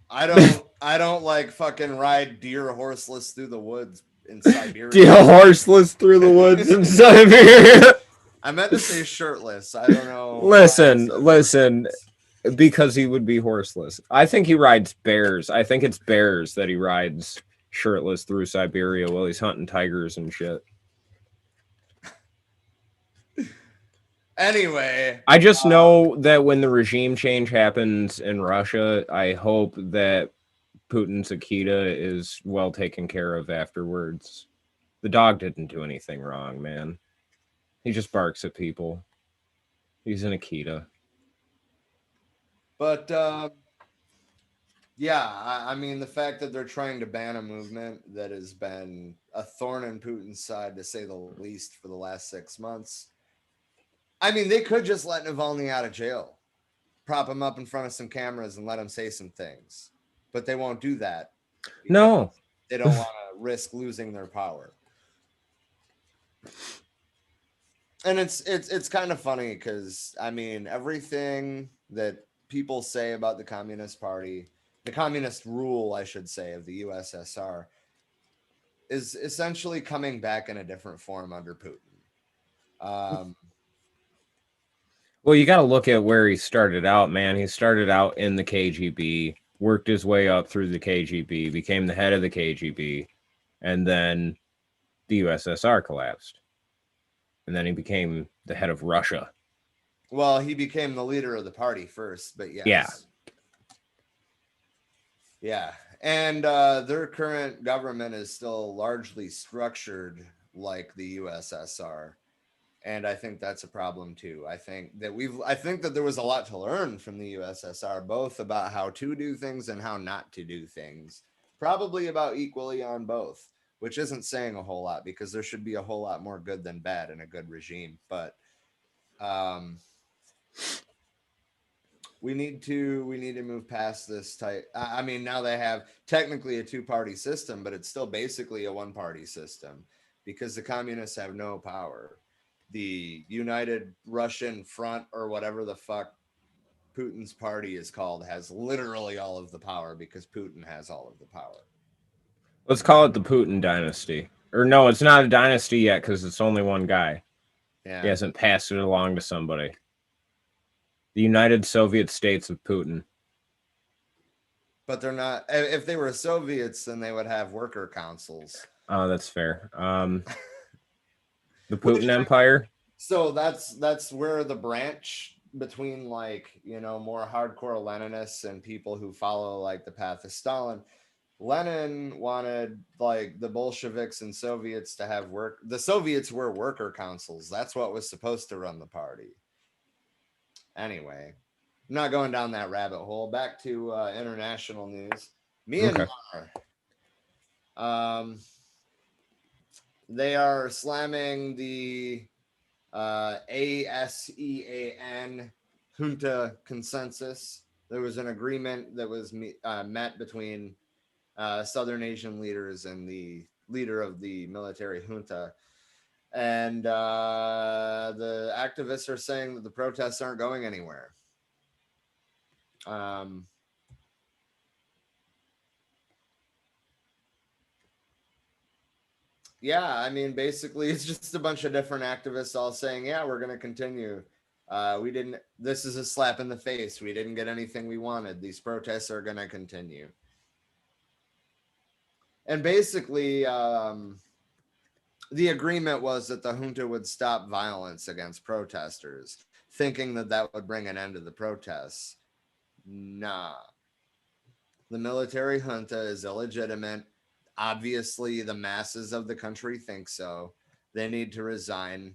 I don't like fucking ride deer horseless through the woods in Siberia. Deer horseless through the woods in Siberia. I meant to say shirtless. I don't know. Listen. Because he would be horseless. I think he rides bears. I think it's bears that he rides shirtless through Siberia while he's hunting tigers and shit. Anyway, I just know that when the regime change happens in Russia, I hope that Putin's Akita is well taken care of afterwards. The dog didn't do anything wrong, man. He just barks at people. He's an Akita. But yeah, I mean, the fact that they're trying to ban a movement that has been a thorn in Putin's side, to say the least, for the last 6 months. I mean, they could just let Navalny out of jail, prop him up in front of some cameras and let him say some things. But they won't do that. No. They don't want to risk losing their power. And it's kind of funny because, I mean, everything that people say about the Communist Party, the communist rule, I should say, of the USSR, is essentially coming back in a different form under Putin. Well, you got to look at where he started out, man. He started out in the KGB, worked his way up through the KGB, became the head of the KGB, and then the USSR collapsed. And then he became the head of Russia. Well, he became the leader of the party first, but yes. Yeah. Yeah. And their current government is still largely structured like the USSR. And I think that's a problem too. I think that there was a lot to learn from the USSR, both about how to do things and how not to do things. Probably about equally on both, which isn't saying a whole lot because there should be a whole lot more good than bad in a good regime. But we need to move past this type. I mean, now they have technically a two-party system, but it's still basically a one-party system because the communists have no power. The United Russian Front, or whatever the fuck Putin's party is called, has literally all of the power because Putin has all of the power. Let's call it the Putin dynasty. Or no, it's not a dynasty yet because it's only one guy. Yeah. He hasn't passed it along to somebody. The United Soviet States of Putin. But they're not. If they were Soviets, then they would have worker councils. Oh, that's fair. The Putin Empire. So that's where the branch between, like, you know, more hardcore Leninists and people who follow like the path of Stalin. Lenin wanted like the Bolsheviks and Soviets to have work. The Soviets were worker councils. That's what was supposed to run the party. Anyway, I'm not going down that rabbit hole. Back to international news. Myanmar. Okay. They are slamming the ASEAN junta consensus. There was an agreement that was met between Southern Asian leaders and the leader of the military junta. And the activists are saying that the protests aren't going anywhere. Yeah, I mean, basically, it's just a bunch of different activists all saying, yeah, we're going to continue. This is a slap in the face. We didn't get anything we wanted. These protests are going to continue. And basically, the agreement was that the junta would stop violence against protesters, thinking that that would bring an end to the protests. Nah. The military junta is illegitimate. Obviously, the masses of the country think so. They need to resign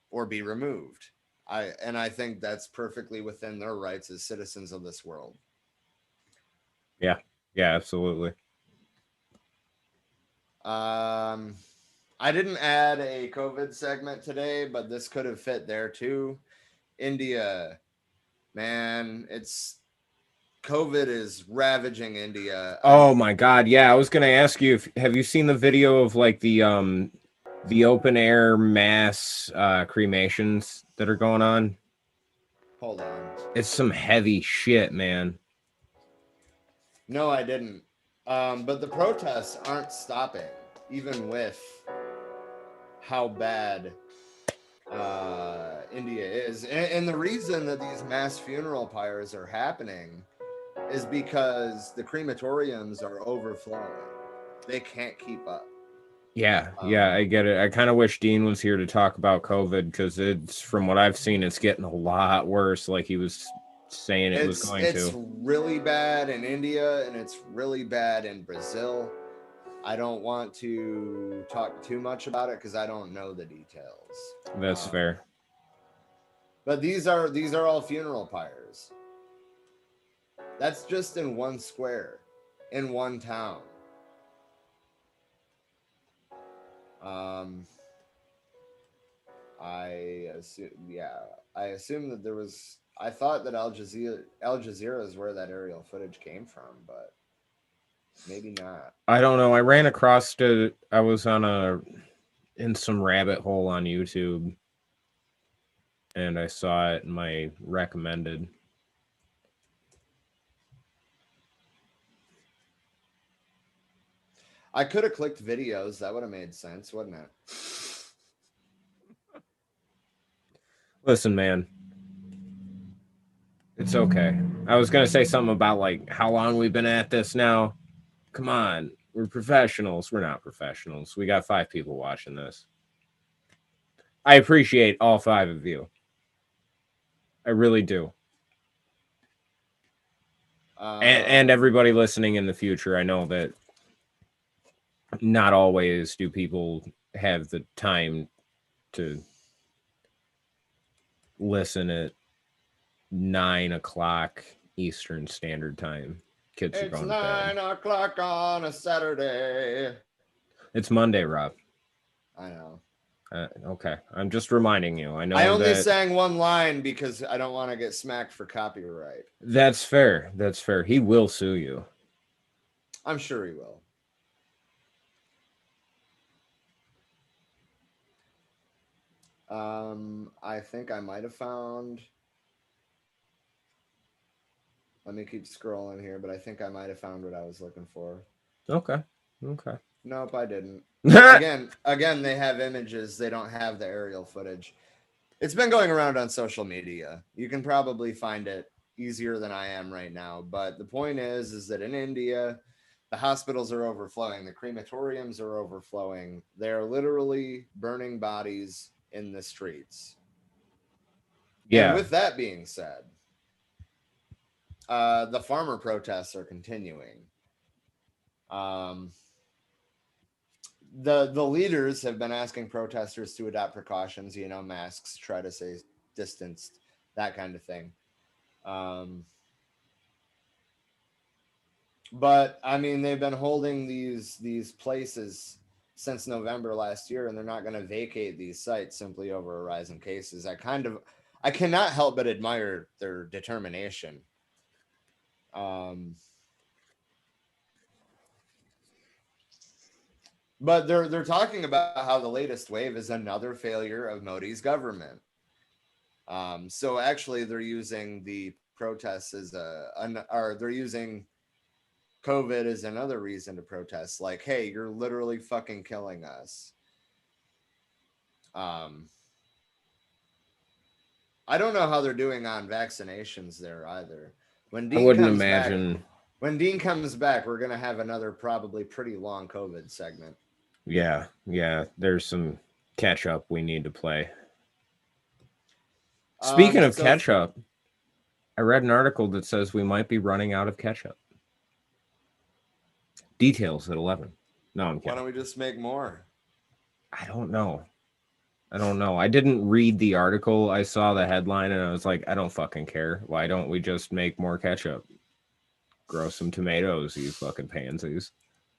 or be removed. I think that's perfectly within their rights as citizens of this world. Yeah, absolutely. I didn't add a COVID segment today, but this could have fit there too. India, man, COVID is ravaging India. Oh my God. Yeah. I was going to ask you, have you seen the video of like the the open air mass cremations that are going on. Hold on. It's some heavy shit, man. No, I didn't. But the protests aren't stopping, even with how bad India is. And the reason that these mass funeral pyres are happening is because the crematoriums are overflowing. They can't keep up. Yeah, I get it. I kind of wish Dean was here to talk about COVID, because it's, from what I've seen, it's getting a lot worse, like he was saying it was going to. It's really bad in India, and it's really bad in Brazil. I don't want to talk too much about it because I don't know the details. That's fair. But these are all funeral pyres. That's just in one square, in one town. I assume that there was. I thought that Al Jazeera is where that aerial footage came from, but maybe not. I don't know. I ran across it. I was in some rabbit hole on YouTube, and I saw it in my recommended. I could have clicked videos. That would have made sense, wouldn't it? Listen, man. It's okay. I was going to say something about, like, how long we've been at this now. Come on. We're professionals. We're not professionals. We got 5 people watching this. I appreciate all 5 of you. I really do. And everybody listening in the future. I know that not always do people have the time to listen at 9 o'clock Eastern Standard Time. Kids are going to bed. 9 o'clock on a Saturday. It's Monday, Rob. I know. Okay, I'm just reminding you. I know. I only sang one line because I don't want to get smacked for copyright. That's fair. That's fair. He will sue you. I'm sure he will. I think I might have found. Let me keep scrolling here, but I think I might have found what I was looking for. Okay. Nope, I didn't. Again, they have images. They don't have the aerial footage. It's been going around on social media. You can probably find it easier than I am right now. But the point is that in India, the hospitals are overflowing. The crematoriums are overflowing. They're literally burning bodies in the streets. Yeah. And with that being said, the farmer protests are continuing. The leaders have been asking protesters to adopt precautions, masks, try to stay distanced, that kind of thing. But I mean, they've been holding these places since November last year, and they're not going to vacate these sites simply over a rise in cases. I cannot help but admire their determination. But they're talking about how the latest wave is another failure of Modi's government. So actually, they're using the protests as they're using COVID as another reason to protest. Like, hey, you're literally fucking killing us. I don't know how they're doing on vaccinations there either. When Dean comes back, we're gonna have another probably pretty long COVID segment. Yeah. There's some catch up we need to play. Speaking of catch up, I read an article that says we might be running out of ketchup. Details at 11. No, I'm kidding. Why don't we just make more? I don't know. I didn't read the article. I saw the headline and I was like, I don't fucking care. Why don't we just make more ketchup? Grow some tomatoes, you fucking pansies.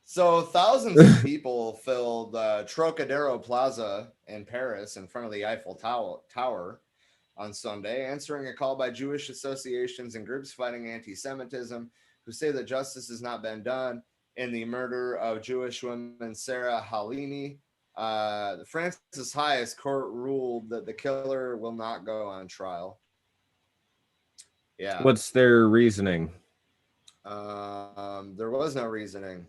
So thousands of people filled Trocadero Plaza in Paris in front of the Eiffel Tower on Sunday, answering a call by Jewish associations and groups fighting anti-Semitism, who say that justice has not been done in the murder of Jewish woman Sarah Halimi France's highest court ruled that the killer will not go on trial. Yeah. What's their reasoning? There was no reasoning.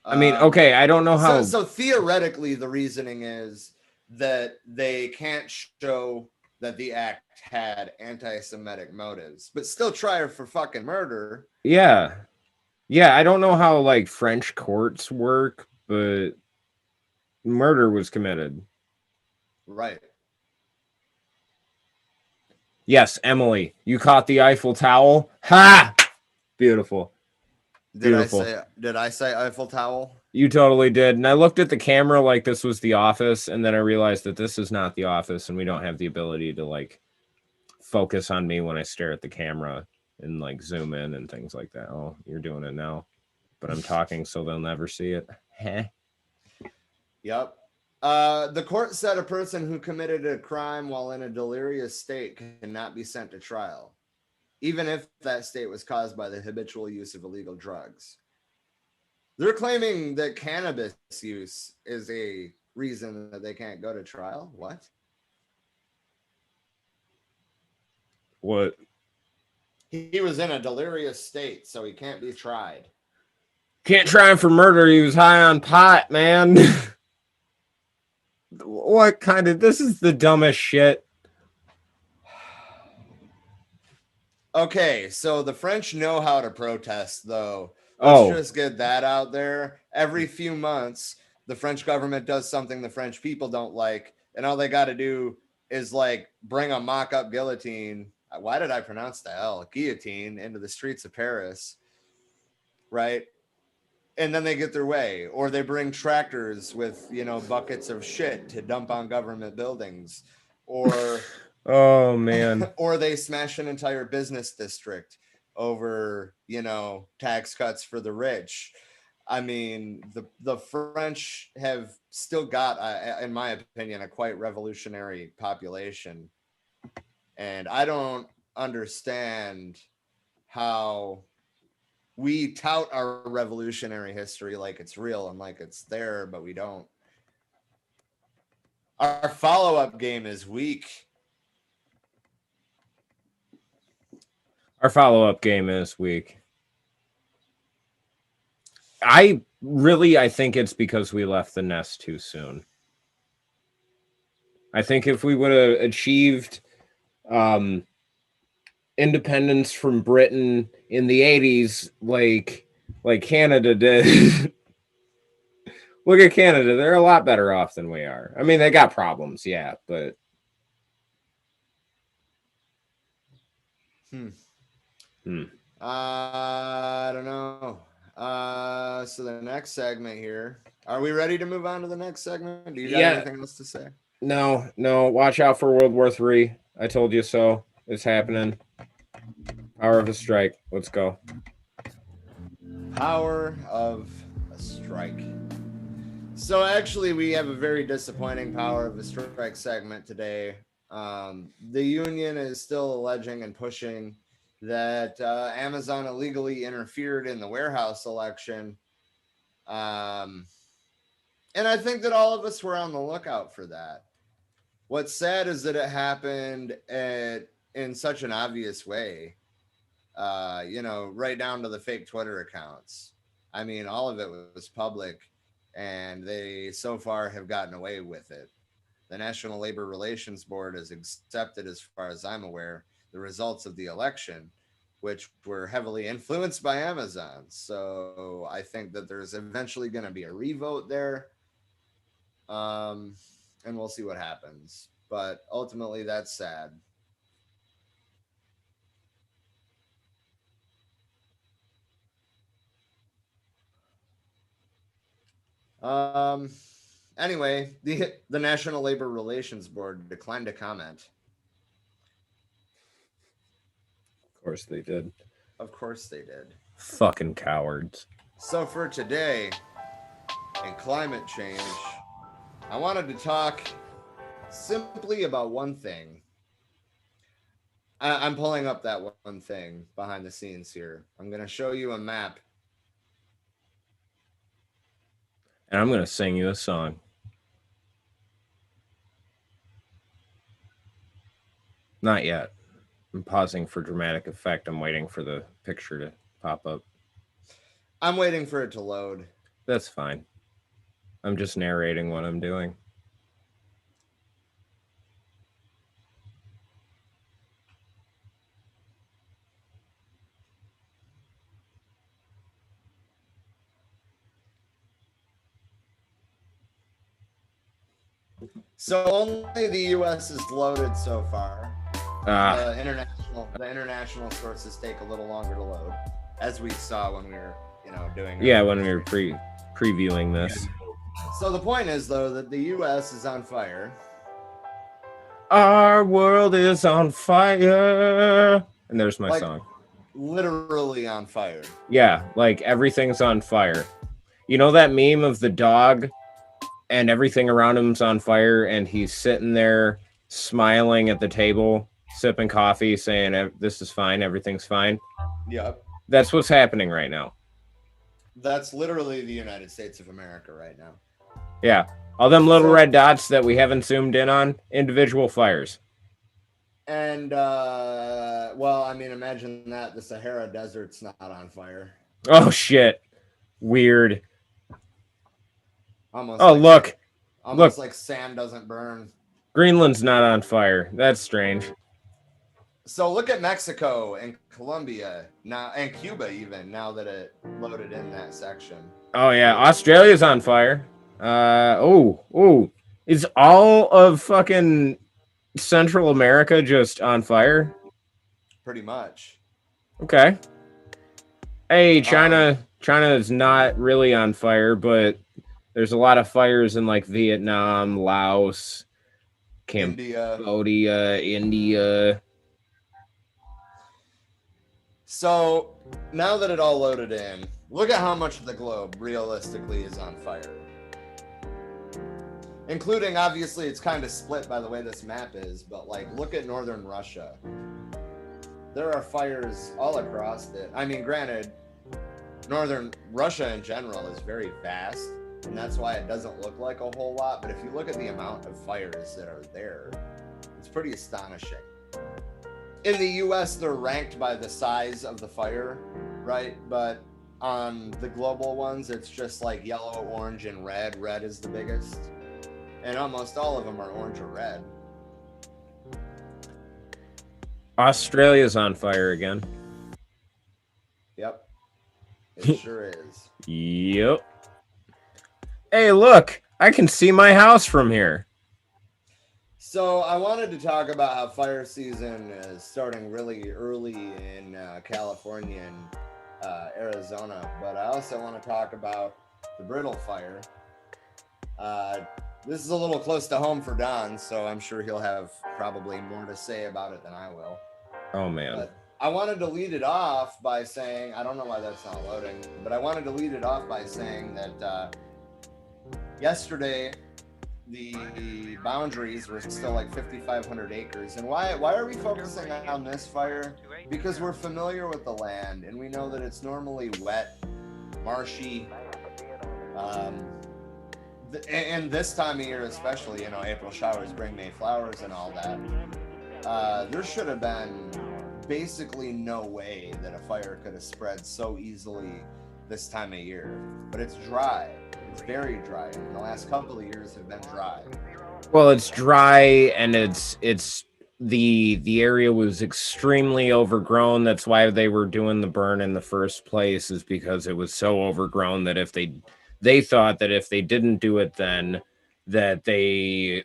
I mean, okay, I don't know how. So theoretically, the reasoning is that they can't show that the act had anti-Semitic motives, but still try her for fucking murder. Yeah. Yeah, I don't know how like French courts work, but murder was committed. Right. Yes, Emily, you caught the Eiffel Tower. Ha! Beautiful. Beautiful. Did I say Eiffel Tower? You totally did. And I looked at the camera like this was The Office, and then I realized that this is not The Office, and we don't have the ability to like focus on me when I stare at the camera and like zoom in and things like that. Oh, you're doing it now. But I'm talking so they'll never see it. Yep. The court said a person who committed a crime while in a delirious state cannot be sent to trial, even if that state was caused by the habitual use of illegal drugs. They're claiming that cannabis use is a reason that they can't go to trial. What? What? He was in a delirious state, so he can't be tried. Can't try him for murder. He was high on pot, man. What kind of... This is the dumbest shit. Okay, so the French know how to protest, though. Let's just get that out there. Every few months, the French government does something the French people don't like, and all they got to do is like bring a mock-up guillotine. Why did I pronounce the L? Guillotine into the streets of Paris, right? And then they get their way, or they bring tractors with, you know, buckets of shit to dump on government buildings, or oh man, or they smash an entire business district over, you know, tax cuts for the rich. I mean, the French have still got, in my opinion, a quite revolutionary population, and I don't understand how we tout our revolutionary history like it's real and like it's there, but we don't. Our follow-up game is weak. Our follow-up game is weak. I think it's because we left the nest too soon. I think if we would have achieved independence from Britain in the 80s, like Canada did. Look at Canada. They're a lot better off than we are. I mean, they got problems, yeah, but... I don't know. So the next segment here. Are we ready to move on to the next segment? Do you got anything else to say? No. Watch out for World War III. I told you so. It's happening. Power of a strike. Let's go. Power of a strike. So actually, we have a very disappointing power of a strike segment today. The union is still alleging and pushing that Amazon illegally interfered in the warehouse election. And I think that all of us were on the lookout for that. What's sad is that it happened in such an obvious way, you know, right down to the fake Twitter accounts. I mean, all of it was public, and they so far have gotten away with it. The National Labor Relations Board has accepted, as far as I'm aware, the results of the election, which were heavily influenced by Amazon. So I think that there's eventually going to be a revote there. And we'll see what happens. But ultimately, that's sad. Anyway, the National Labor Relations Board declined to comment. Of course they did. Of course they did. Fucking cowards. So for today, in climate change, I wanted to talk simply about one thing. I'm pulling up that one thing behind the scenes here. I'm going to show you a map And I'm going to sing you a song. Not yet. I'm pausing for dramatic effect. I'm waiting for the picture to pop up. I'm waiting for it to load. That's fine. I'm just narrating what I'm doing. So only the U.S. is loaded so far. The international sources take a little longer to load, as we saw when we were, doing. Yeah, when we were previewing this. So the point is, though, that the U.S. is on fire. Our world is on fire. And there's my song. Literally on fire. Yeah, like everything's on fire. You know that meme of the dog and everything around him's on fire and he's sitting there smiling at the table, sipping coffee, saying, this is fine, everything's fine? Yep. That's what's happening right now. That's literally the United States of America right now. Yeah. All them little red dots that we haven't zoomed in on, individual fires. And, well, I mean, imagine that the Sahara Desert's not on fire. Oh, shit. Weird. Almost look. Almost like sand doesn't burn. Greenland's not on fire. That's strange. So look at Mexico and Colombia now, and Cuba even, now that it loaded in that section. Oh, yeah. Australia's on fire. Is all of fucking Central America just on fire? Pretty much. Okay. Hey, China is not really on fire, but there's a lot of fires in like Vietnam, Laos, Cambodia, India. So now that it all loaded in, look at how much of the globe realistically is on fire. Including, obviously, it's kind of split by the way this map is, but like, look at northern Russia. There are fires all across it. I mean, granted, northern Russia in general is very vast, and that's why it doesn't look like a whole lot. But if you look at the amount of fires that are there, it's pretty astonishing. In the US, they're ranked by the size of the fire, right? But on the global ones, it's just like yellow, orange, and red. Red is the biggest. And almost all of them are orange or red. Australia's on fire again. Yep. It sure is. Yep. Hey, look. I can see my house from here. So I wanted to talk about how fire season is starting really early in California and Arizona. But I also want to talk about the Brittle Fire. This is a little close to home for Don, so I'm sure he'll have probably more to say about it than I will. Oh, man. But I wanted to lead it off by saying, I don't know why that's not loading, but I wanted to lead it off by saying that yesterday the boundaries were still like 5,500 acres. And why are we focusing on this fire? Because we're familiar with the land, and we know that it's normally wet, marshy, and this time of year especially, April showers bring May flowers and all that. There should have been basically no way that a fire could have spread so easily this time of year. But it's dry. It's very dry. And the last couple of years have been dry. Well, it's dry, and it's the area was extremely overgrown. That's why they were doing the burn in the first place, is because it was so overgrown that if they thought that if they didn't do it then, that they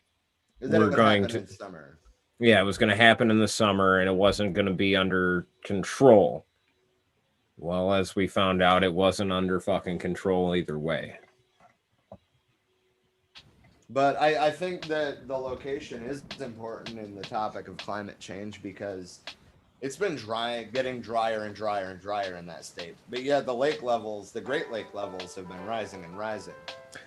were going to. Summer. Yeah, it was going to happen in the summer, and it wasn't going to be under control. Well, as we found out, it wasn't under fucking control either way. But I think that the location is important in the topic of climate change, because it's been getting drier and drier and drier in that state. But yeah, the lake levels, the Great Lake levels have been rising and rising.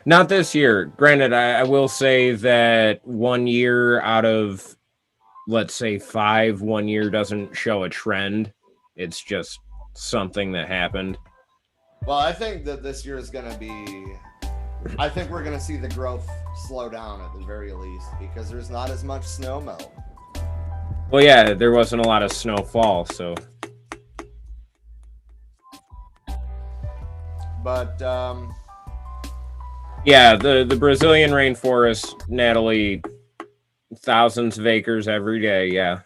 Not this year. Granted, I will say that 1 year out of, let's say 5, 1 year doesn't show a trend. It's just something that happened. Well, I think that this year is going to be I think we're going to see the growth slow down at the very least because there's not as much snow melt. Well, yeah, there wasn't a lot of snowfall, so. But yeah, the Brazilian rainforest, Natalie, thousands of acres every day. Yeah,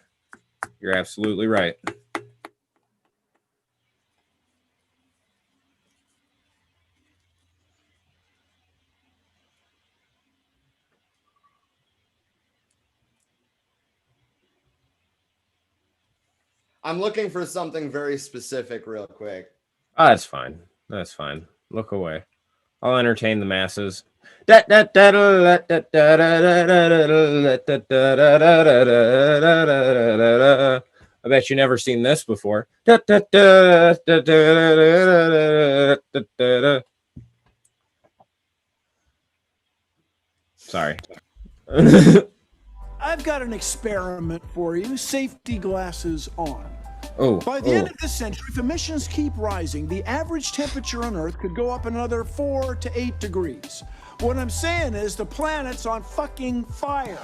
you're absolutely right. I'm looking for something very specific real quick. Oh, that's fine. That's fine. Look away. I'll entertain the masses. I bet you never seen this before. Sorry. I've got an experiment for you. Safety glasses on. Oh. By the end of this century, if emissions keep rising, the average temperature on Earth could go up another 4 to 8 degrees. What I'm saying is the planet's on fucking fire.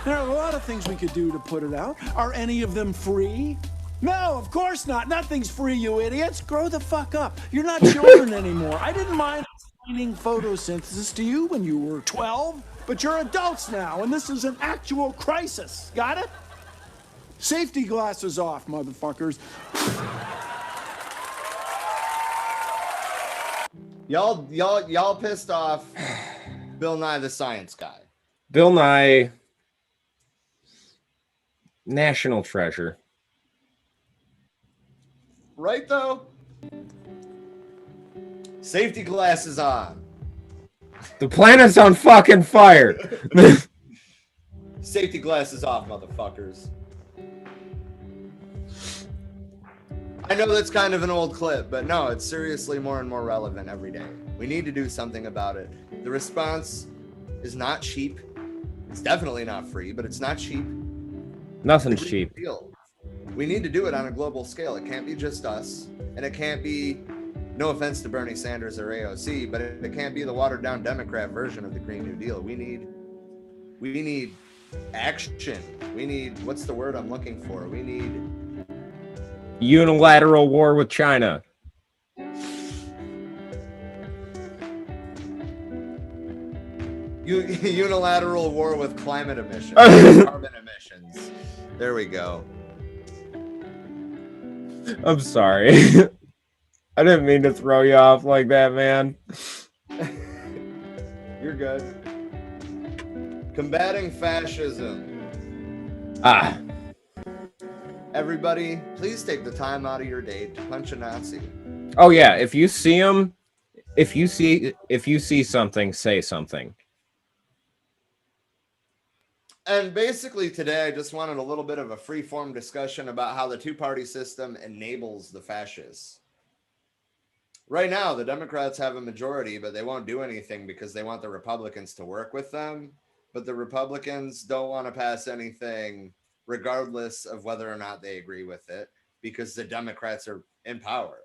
There are a lot of things we could do to put it out. Are any of them free? No, of course not. Nothing's free, you idiots. Grow the fuck up. You're not children anymore. I didn't mind explaining photosynthesis to you when you were 12, but you're adults now, and this is an actual crisis. Got it? Safety glasses off, motherfuckers. Y'all pissed off Bill Nye the Science Guy. Bill Nye, national treasure. Right though? Safety glasses on. The planet's on fucking fire. Safety glasses off, motherfuckers. I know that's kind of an old clip, but no, it's seriously more and more relevant every day. We need to do something about it. The response is not cheap. It's definitely not free, but it's not cheap. Nothing's cheap. We need to do it on a global scale. It can't be just us, and it can't be, no offense to Bernie Sanders or AOC, but it can't be the watered down Democrat version of the Green New Deal. We need action. We need, what's the word I'm looking for? We need unilateral war with China. Unilateral war with climate emissions. Carbon emissions. There we go. I'm sorry. I didn't mean to throw you off like that, man. You're good. Combating fascism. Everybody, please take the time out of your day to punch a Nazi. Oh yeah, if you see him, if you see something, say something. And basically today, I just wanted a little bit of a free-form discussion about how the two-party system enables the fascists. Right now, the Democrats have a majority, but they won't do anything because they want the Republicans to work with them. But the Republicans don't want to pass anything regardless of whether or not they agree with it because the Democrats are in power.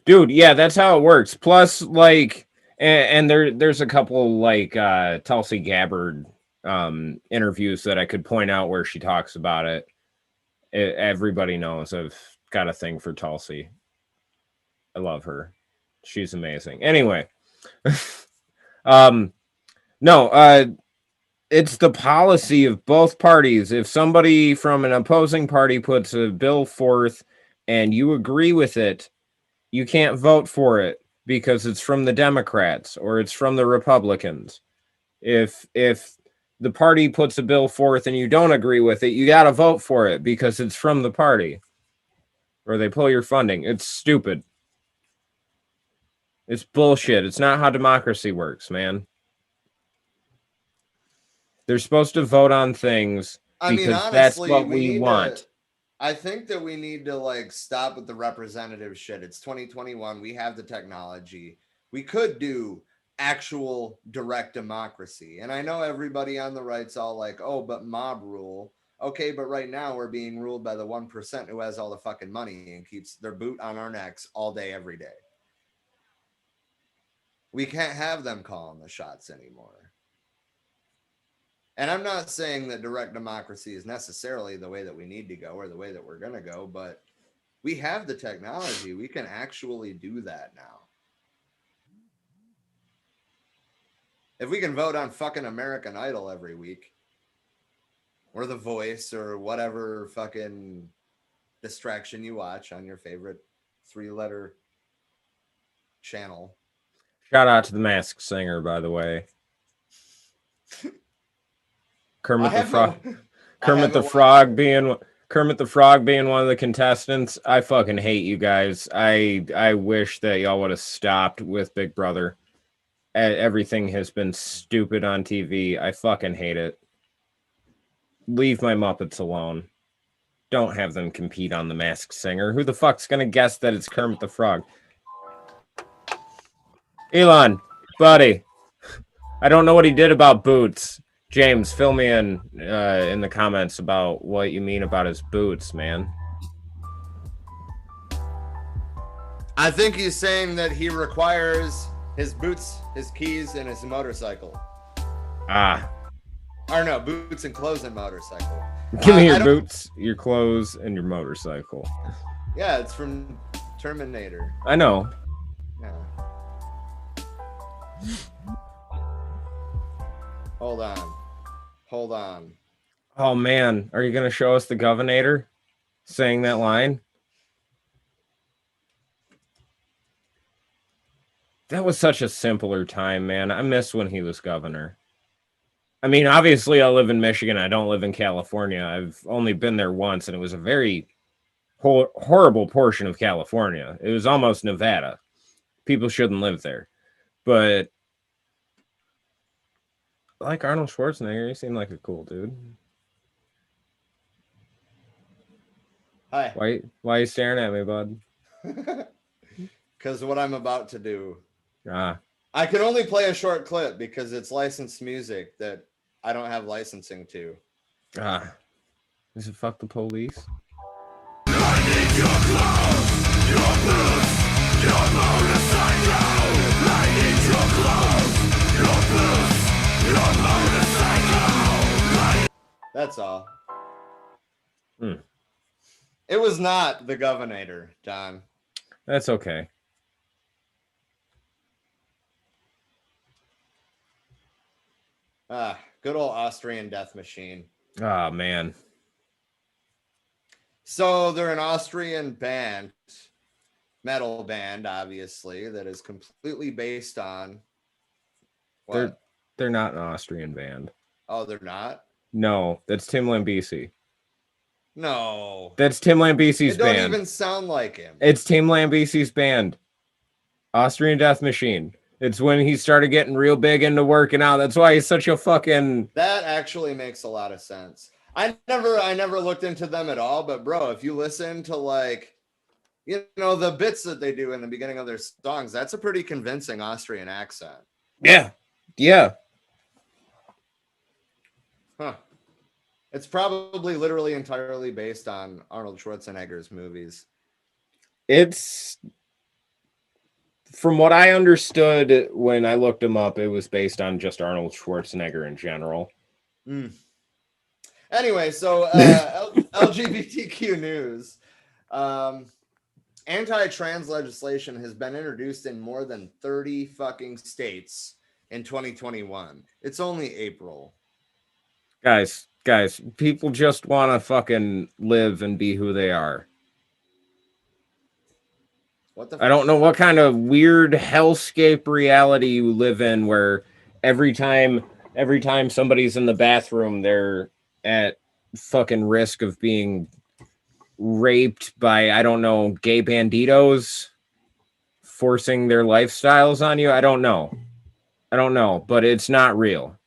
Dude, yeah, that's how it works. Plus, like, and there's a couple, like, Tulsi Gabbard interviews that I could point out where she talks about it. Everybody knows I've got a thing for Tulsi. I love her. She's amazing. Anyway, it's the policy of both parties. If somebody from an opposing party puts a bill forth and you agree with it, you can't vote for it because it's from the Democrats or it's from the Republicans. If the party puts a bill forth and you don't agree with it, you got to vote for it because it's from the party or they pull your funding. It's stupid. It's bullshit. It's not how democracy works, man. They're supposed to vote on things because honestly, that's what we want. I think that we need to like stop with the representative shit. It's 2021. We have the technology. We could do actual direct democracy. And I know everybody on the right's all like, oh, but mob rule. Okay, but right now we're being ruled by the 1% who has all the fucking money and keeps their boot on our necks all day, every day. We can't have them calling the shots anymore. And I'm not saying that direct democracy is necessarily the way that we need to go or the way that we're going to go, but we have the technology. We can actually do that now. If we can vote on fucking American Idol every week, or The Voice, or whatever fucking distraction you watch on your favorite 3-letter channel. Shout out to the Masked Singer, by the way. Kermit the Frog being one of the contestants. I fucking hate you guys. I wish that y'all would have stopped with Big Brother. Everything has been stupid on TV. I fucking hate it. Leave my Muppets alone. Don't have them compete on the Masked Singer. Who the fuck's gonna guess that it's Kermit the Frog? Elon, buddy. I don't know what he did about boots. James, fill me in the comments about what you mean about his boots, man. I think he's saying that he requires his boots, his keys, and his motorcycle. Or no, boots and clothes and motorcycle. Give me your boots, your clothes, and your motorcycle. Yeah, it's from Terminator. I know. Yeah. Hold on. Oh man, are you gonna show us the governor saying that line? That was such a simpler time, man. I miss when he was governor. I mean, obviously I live in Michigan. I don't live in California. I've only been there once, and it was a very horrible portion of California. It was almost Nevada. People shouldn't live there. But I like Arnold Schwarzenegger. He seemed like a cool dude. Hi. Why are you staring at me, bud? Because what I'm about to do. I can only play a short clip because it's licensed music that I don't have licensing to. Is it fuck the police? I need your clothes, your boots, your motorcycle. I need your clothes, your boots, your motorcycle. That's all. It was not the governor, John. That's okay. Good old Austrian death machine. Oh, man. So they're an Austrian band, metal band, obviously, that is completely based on what? They're not an Austrian band. Oh, they're not? No, that's Tim Lambesis. No. That's Tim Lambesis' band. It don't even sound like him. It's Tim Lambesis' band. Austrian Death Machine. It's when he started getting real big into working out. That's why he's such a fucking... That actually makes a lot of sense. I never looked into them at all, but bro, if you listen to like, you know, the bits that they do in the beginning of their songs, that's a pretty convincing Austrian accent. Yeah. Huh. It's probably literally entirely based on Arnold Schwarzenegger's movies. It's... From what I understood when I looked him up, it was based on just Arnold Schwarzenegger in general. Anyway, so LGBTQ news. Anti-trans legislation has been introduced in more than 30 fucking states in 2021. It's only April. Guys, people just want to fucking live and be who they are. I don't know what kind of weird hellscape reality you live in where every time somebody's in the bathroom, they're at fucking risk of being raped by, I don't know, gay banditos forcing their lifestyles on you. I don't know, but it's not real.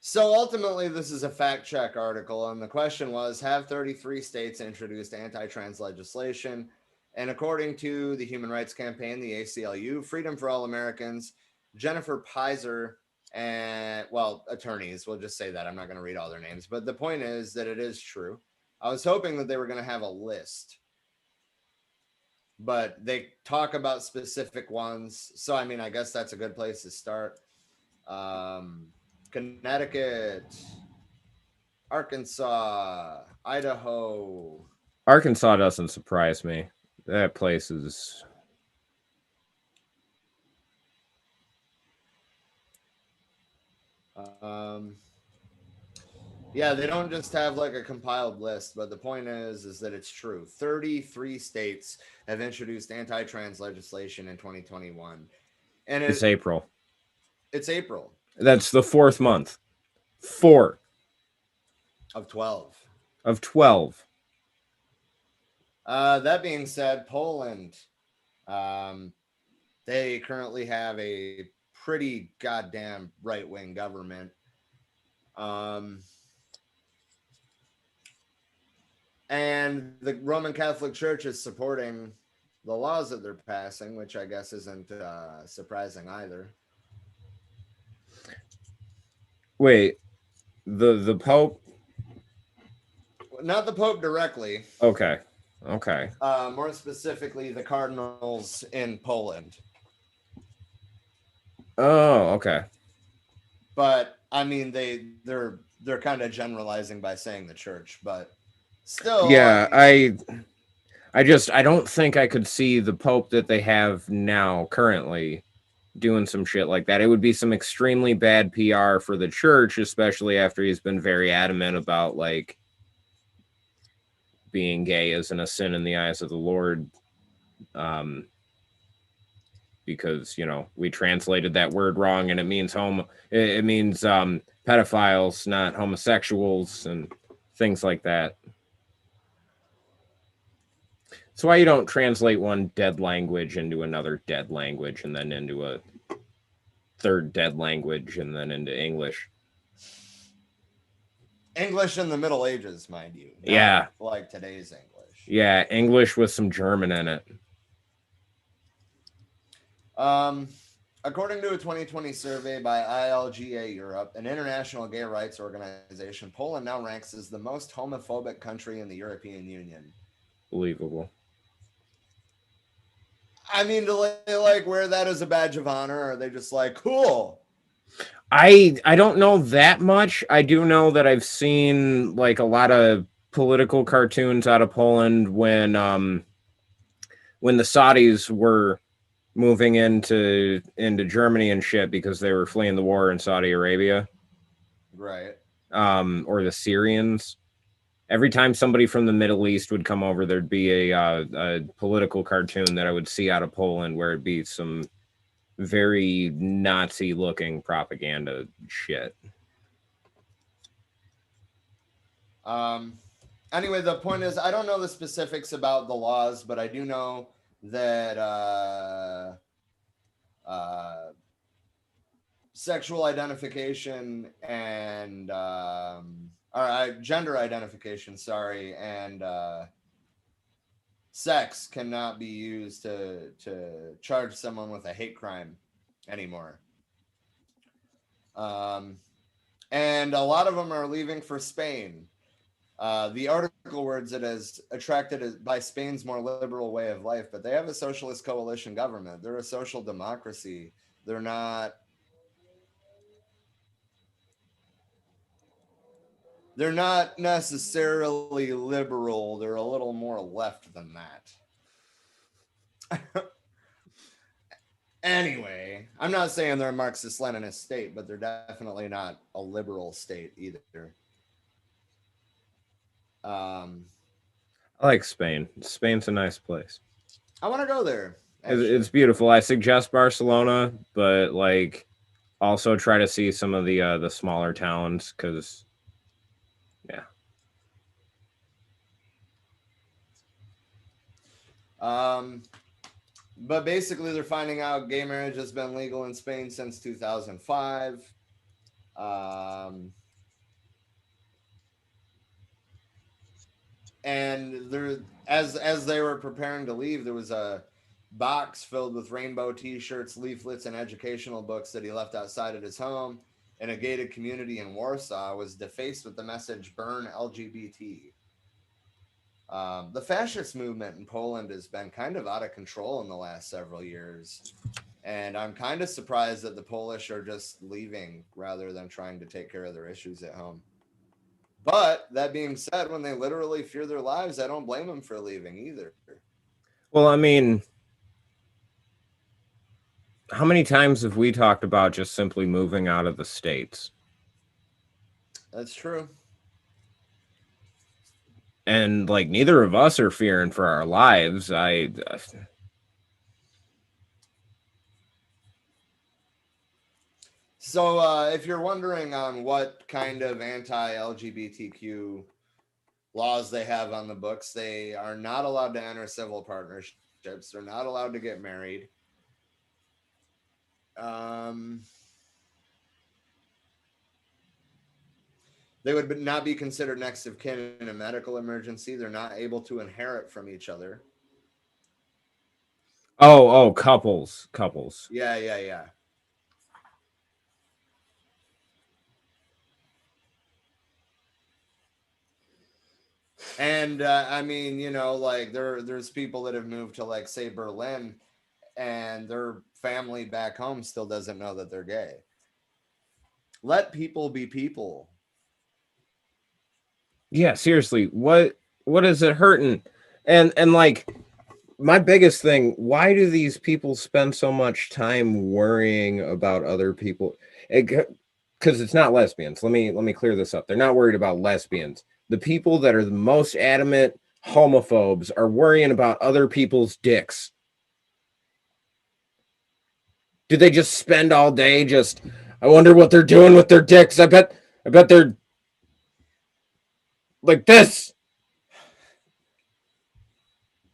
So ultimately, this is a fact check article, and the question was, have 33 states introduced anti-trans legislation? And according to the Human Rights Campaign, the ACLU, Freedom for All Americans, Jennifer Pizer and well, attorneys, we'll just say that. I'm not going to read all their names, but the point is that it is true. I was hoping that they were going to have a list, but they talk about specific ones. So, I mean, I guess that's a good place to start. Connecticut, Arkansas, Idaho. Arkansas doesn't surprise me. That place is... Yeah, they don't just have like a compiled list, but the point is that it's true. 33 states have introduced anti-trans legislation in 2021. And It's April. It's April. That's the 4th month. 4 of 12. Of 12. That being said, Poland, they currently have a pretty goddamn right-wing government. And the Roman Catholic Church is supporting the laws that they're passing, which I guess isn't surprising either. Wait, the Pope? Not the Pope directly. Okay. More specifically, the cardinals in Poland. Oh, okay. But I mean, they're kind of generalizing by saying the church, but still. Yeah, I don't think I could see the Pope that they have now currently doing some shit like that. It would be some extremely bad PR for the church, especially after he's been very adamant about like being gay isn't a sin in the eyes of the Lord. Because, you know, we translated that word wrong and it means pedophiles, not homosexuals and things like that. That's why you don't translate one dead language into another dead language and then into a third dead language and then into English. English in the Middle Ages, mind you. Yeah. Like today's English. Yeah, English with some German in it. According to a 2020 survey by ILGA Europe, an international gay rights organization, Poland now ranks as the most homophobic country in the European Union. Believable. I mean, do they like wear that as a badge of honor, or are they just like, cool? I don't know that much. I do know that I've seen like a lot of political cartoons out of Poland when the Saudis were moving into Germany and shit because they were fleeing the war in Saudi Arabia. Right. Or the Syrians. Every time somebody from the Middle East would come over, there'd be a political cartoon that I would see out of Poland where it'd be some very Nazi-looking propaganda shit. Anyway, the point is, I don't know the specifics about the laws, but I do know that sexual identification and gender identification, and sex cannot be used to charge someone with a hate crime anymore. And a lot of them are leaving for Spain. The article words it as attracted by Spain's more liberal way of life, but they have a socialist coalition government. They're a social democracy. They're not necessarily liberal. They're a little more left than that. Anyway, I'm not saying they're a Marxist-Leninist state, but they're definitely not a liberal state either. I like Spain. Spain's a nice place. I want to go there. It's beautiful. I suggest Barcelona, but like also try to see some of the smaller towns because, yeah. But basically, they're finding out gay marriage has been legal in Spain since 2005. And there, as they were preparing to leave, there was a box filled with rainbow t-shirts, leaflets, and educational books that he left outside at his home in a gated community in Warsaw was defaced with the message, "Burn LGBT." The fascist movement in Poland has been kind of out of control in the last several years. And I'm kind of surprised that the Polish are just leaving rather than trying to take care of their issues at home. But that being said, when they literally fear their lives, I don't blame them for leaving either. Well, I mean, how many times have we talked about just simply moving out of the States? That's true. And like neither of us are fearing for our lives. So if you're wondering on what kind of anti-LGBTQ laws they have on the books, they are not allowed to enter civil partnerships. They're not allowed to get married. They would not be considered next of kin in a medical emergency. They're not able to inherit from each other. Oh, couples. Yeah. And I mean, you know, like there's people that have moved to, like, say, Berlin, and their family back home still doesn't know that they're gay. Let people be people. Yeah, seriously, what is it hurting? And like my biggest thing, why do these people spend so much time worrying about other people? Because it's not lesbians. Let me clear this up. They're not worried about lesbians. The people that are the most adamant homophobes are worrying about other people's dicks. Do they just spend all day just, I wonder what they're doing with their dicks? I bet they're like this.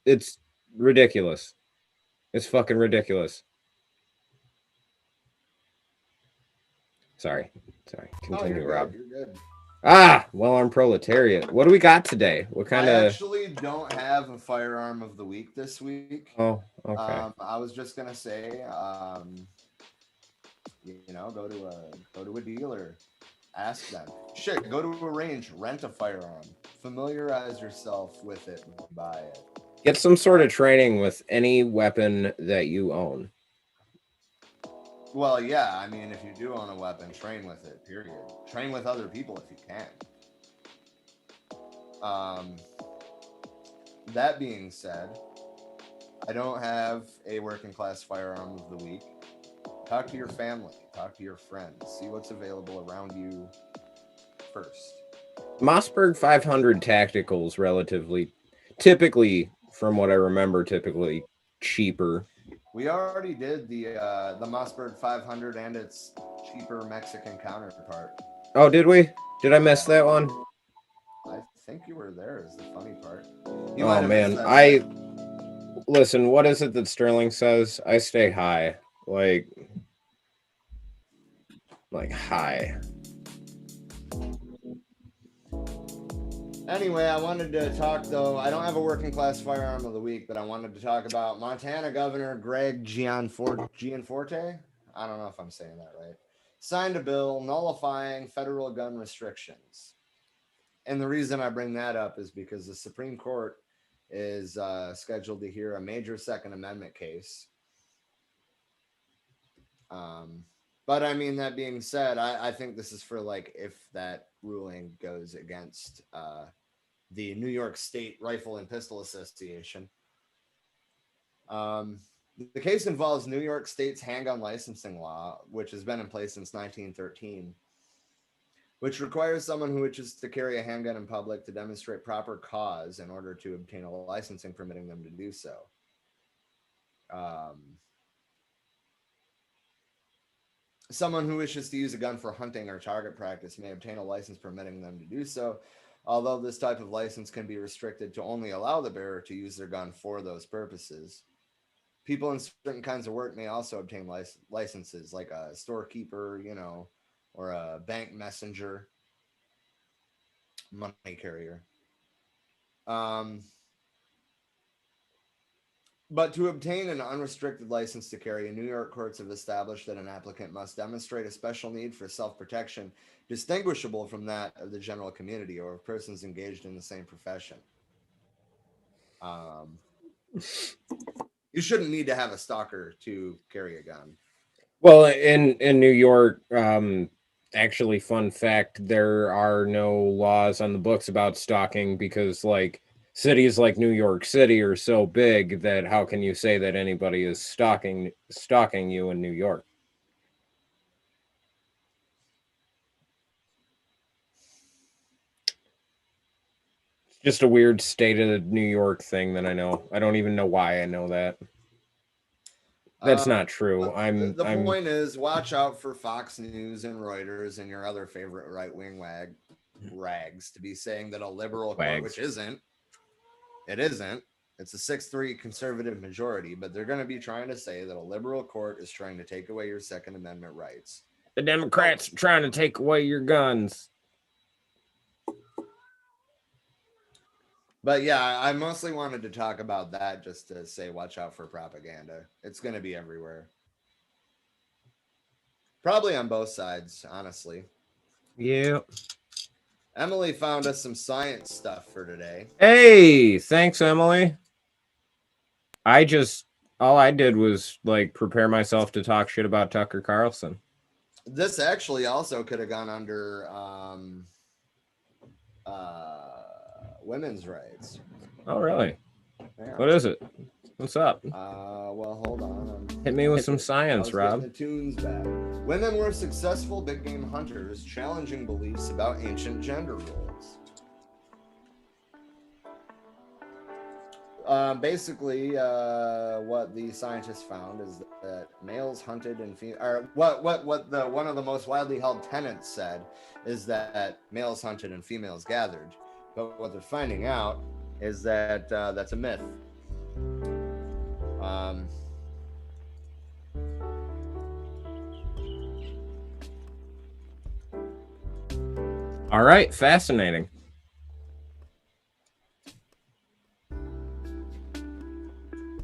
It's ridiculous. It's fucking ridiculous. Sorry. Continue, Rob. You're good. Well-armed proletariat. What do we got today? What kind of... I actually don't have a firearm of the week this week. Oh, okay. I was just gonna say, you know, go to a dealer, ask them. Shit, go to a range, rent a firearm, familiarize yourself with it, and buy it. Get some sort of training with any weapon that you own. Well, yeah, I mean, if you do own a weapon, train with it, period. Train with other people if you can. That being said, I don't have a working class firearm of the week. Talk to your family, talk to your friends, see what's available around you first. Mossberg 500 Tactical's typically, from what I remember, cheaper. We already did the Mossberg 500 and its cheaper Mexican counterpart. Oh, did we? Did I miss that one? I think you were there is the funny part. Oh, man. Listen, what is it that Sterling says? I stay high. Like high. Anyway, I wanted to talk, though. I don't have a working class firearm of the week, but I wanted to talk about Montana Governor Greg Gianforte. I don't know if I'm saying that right. Signed a bill nullifying federal gun restrictions. And the reason I bring that up is because the Supreme Court is scheduled to hear a major Second Amendment case. But I mean, that being said, I think this is for, like, if that ruling goes against the New York State Rifle and Pistol Association. The case involves New York State's handgun licensing law, which has been in place since 1913, which requires someone who wishes to carry a handgun in public to demonstrate proper cause in order to obtain a licensing permitting them to do so. Someone who wishes to use a gun for hunting or target practice may obtain a license permitting them to do so, although this type of license can be restricted to only allow the bearer to use their gun for those purposes. People in certain kinds of work may also obtain licenses, like a storekeeper, you know, or a bank messenger, money carrier. But to obtain an unrestricted license to carry, New York courts have established that an applicant must demonstrate a special need for self-protection distinguishable from that of the general community or of persons engaged in the same profession. You shouldn't need to have a stalker to carry a gun. Well, in New York, actually, fun fact, there are no laws on the books about stalking because, like, cities like New York City are so big that how can you say that anybody is stalking you in New York? It's just a weird state of New York thing that I know. I don't even know why I know that. That's not true. The point is, watch out for Fox News and Reuters and your other favorite right-wing rags to be saying that a liberal court, which isn't. It's a 6-3 conservative majority, but they're going to be trying to say that a liberal court is trying to take away your Second Amendment rights. The Democrats are trying to take away your guns. But yeah, I mostly wanted to talk about that just to say watch out for propaganda. It's going to be everywhere. Probably on both sides, honestly. Yeah. Emily found us some science stuff for today. Hey, thanks, Emily. All I did was like prepare myself to talk shit about Tucker Carlson. This actually also could have gone under women's rights. Oh, really? Yeah. What is it? What's up? Well, hold on. Hit me with some science, Rob. The tunes back. Women were successful big game hunters, challenging beliefs about ancient gender roles. Basically, what the scientists found is that males hunted and one of the most widely held tenets said is that males hunted and females gathered. But what they're finding out is that that's a myth. All right, fascinating.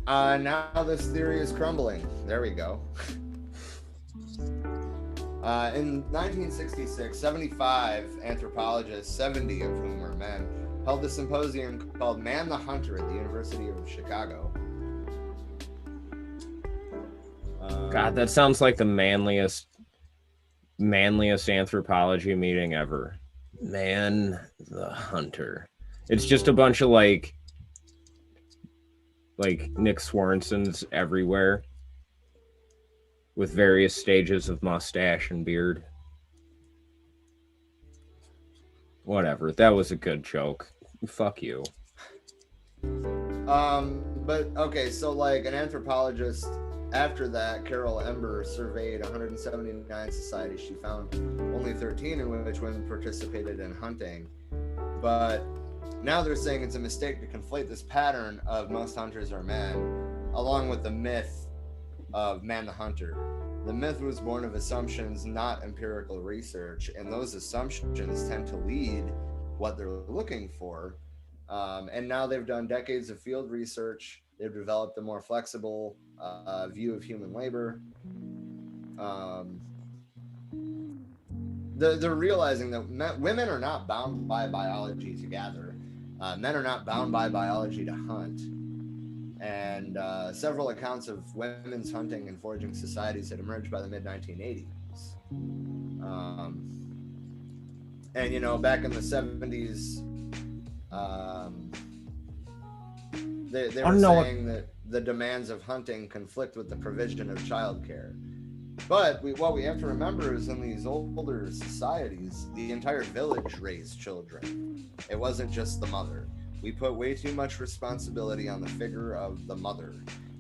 Now this theory is crumbling. There we go. In 1966, 75 anthropologists, 70 of whom were men, held a symposium called Man the Hunter at the University of Chicago. God, that sounds like the manliest anthropology meeting ever. Man the Hunter. It's just a bunch of like Nick Swarnsons everywhere with various stages of mustache and beard. Whatever. That was a good joke. Fuck you. But okay, so like an anthropologist after that, Carol Ember surveyed 179 societies. She found only 13 in which women participated in hunting. But now they're saying it's a mistake to conflate this pattern of most hunters are men, along with the myth of man the hunter. The myth was born of assumptions, not empirical research, and those assumptions tend to lead what they're looking for. And now they've done decades of field research. They've developed a more flexible view of human labor. They're realizing that women are not bound by biology to gather. Men are not bound by biology to hunt. And several accounts of women's hunting and foraging societies had emerged by the mid-1980s. And, you know, back in the 70s, they were saying that the demands of hunting conflict with the provision of childcare. But what we have to remember is in these older societies, the entire village raised children. It wasn't just the mother. We put way too much responsibility on the figure of the mother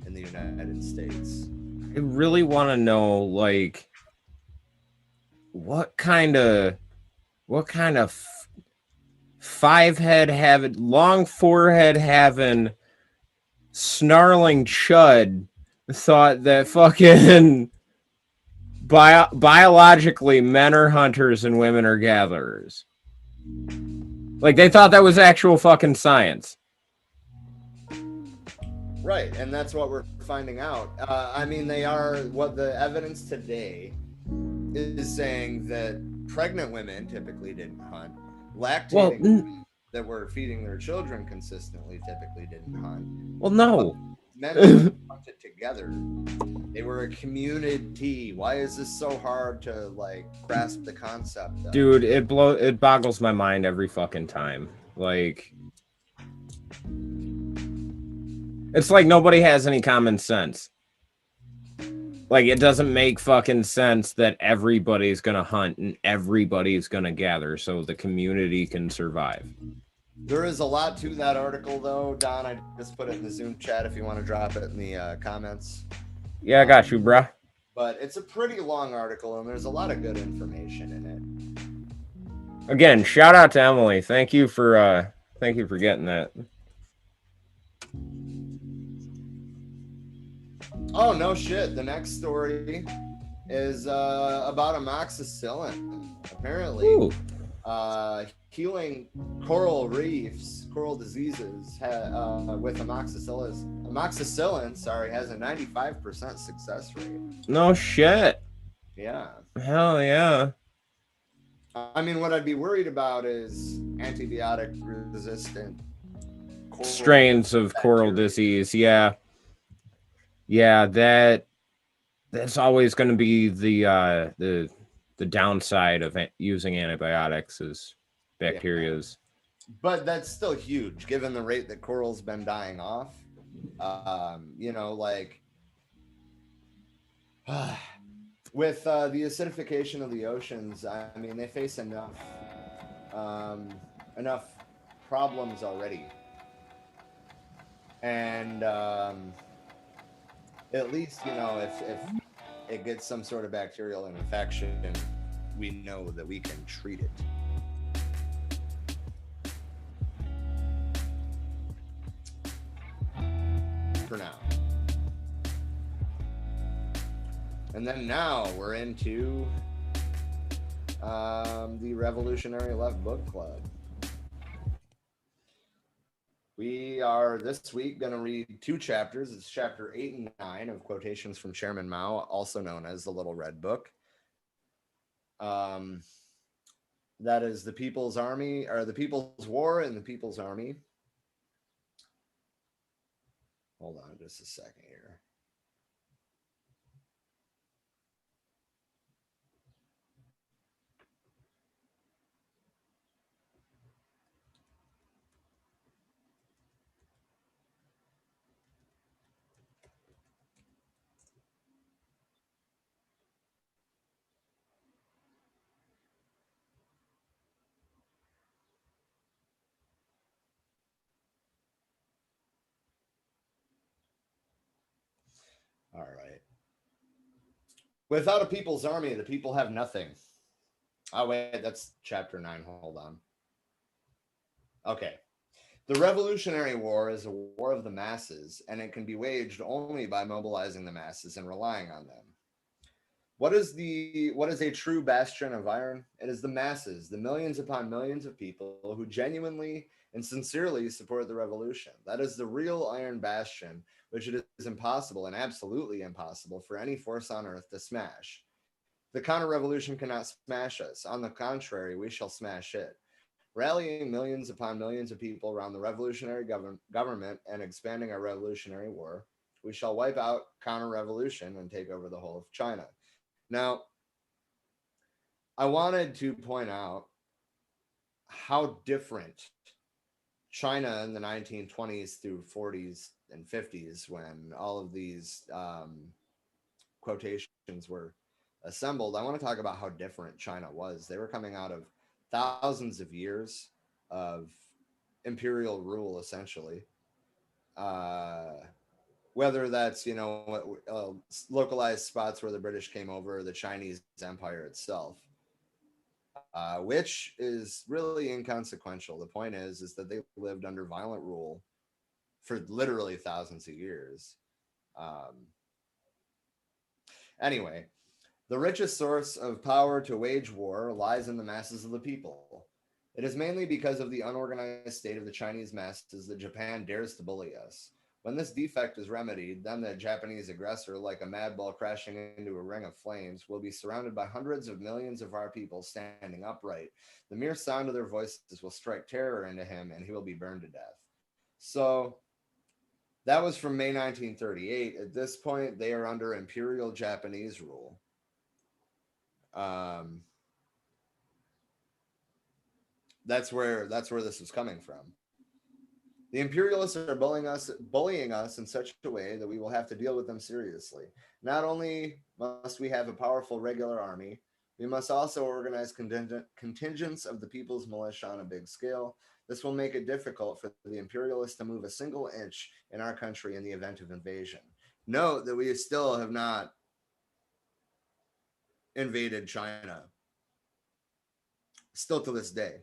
in the United States. I really want to know, like, what kind of five-head having, long forehead having, snarling chud thought that fucking biologically men are hunters and women are gatherers. Like, they thought that was actual fucking science. Right, and that's what we're finding out. I mean, they are, what the evidence today is saying that pregnant women typically didn't hunt. Lactating women that were feeding their children consistently typically didn't hunt. Well, no. Men and women hunted together. They were a community. Why is this so hard to like grasp the concept of? Dude, it boggles my mind every fucking time. Like, it's like nobody has any common sense. Like, it doesn't make fucking sense that everybody's gonna hunt and everybody's gonna gather so the community can survive. There is a lot to that article, though, Don. I just put it in the Zoom chat if you want to drop it in the comments. Yeah, I got you, bruh. But it's a pretty long article, and there's a lot of good information in it. Again, shout out to Emily. Thank you for getting that. Oh, no shit. The next story is about amoxicillin. Apparently, healing coral reefs, coral diseases with amoxicillin, has a 95% success rate. No shit. Yeah. Hell yeah. I mean, what I'd be worried about is antibiotic resistant strains of coral disease. Yeah. Yeah, that's always going to be the downside of using antibiotics is bacterias. Yeah. But that's still huge given the rate that coral's been dying off. You know, like with the acidification of the oceans, I mean, they face enough problems already. And at least, you know, if it gets some sort of bacterial infection, we know that we can treat it. For now. And then now we're into the Revolutionary Left Book Club. We are this week going to read 2 chapters. It's chapter 8 and 9 of Quotations from Chairman Mao, also known as the Little Red Book. That is the People's Army, or the People's War and the People's Army. Hold on just a second here. All right. Without a people's army, the people have nothing. Oh, wait, that's chapter 9. Hold on. Okay. The Revolutionary War is a war of the masses, and it can be waged only by mobilizing the masses and relying on them. What is a true bastion of iron? It is the masses, the millions upon millions of people who genuinely and sincerely support the revolution. That is the real iron bastion, which it is impossible and absolutely impossible for any force on earth to smash. The counter-revolution cannot smash us. On the contrary, we shall smash it. Rallying millions upon millions of people around the revolutionary government and expanding our revolutionary war, we shall wipe out counter-revolution and take over the whole of China. Now, I wanted to point out how different China in the 1920s through 40s and 50s, when all of these quotations were assembled. I want to talk about how different China was. They were coming out of thousands of years of imperial rule, essentially. Whether that's, you know, localized spots where the British came over, or the Chinese Empire itself, which is really inconsequential. The point is that they lived under violent rule for literally thousands of years. Anyway, the richest source of power to wage war lies in the masses of the people. It is mainly because of the unorganized state of the Chinese masses that Japan dares to bully us. When this defect is remedied, then the Japanese aggressor, like a mad bull crashing into a ring of flames, will be surrounded by hundreds of millions of our people standing upright. The mere sound of their voices will strike terror into him, and he will be burned to death. So that was from May 1938. At this point, they are under Imperial Japanese rule. That's where this is coming from. The imperialists are bullying us in such a way that we will have to deal with them seriously. Not only must we have a powerful regular army, we must also organize contingents of the people's militia on a big scale. This will make it difficult for the imperialists to move a single inch in our country in the event of invasion. Note that we still have not invaded China, still to this day.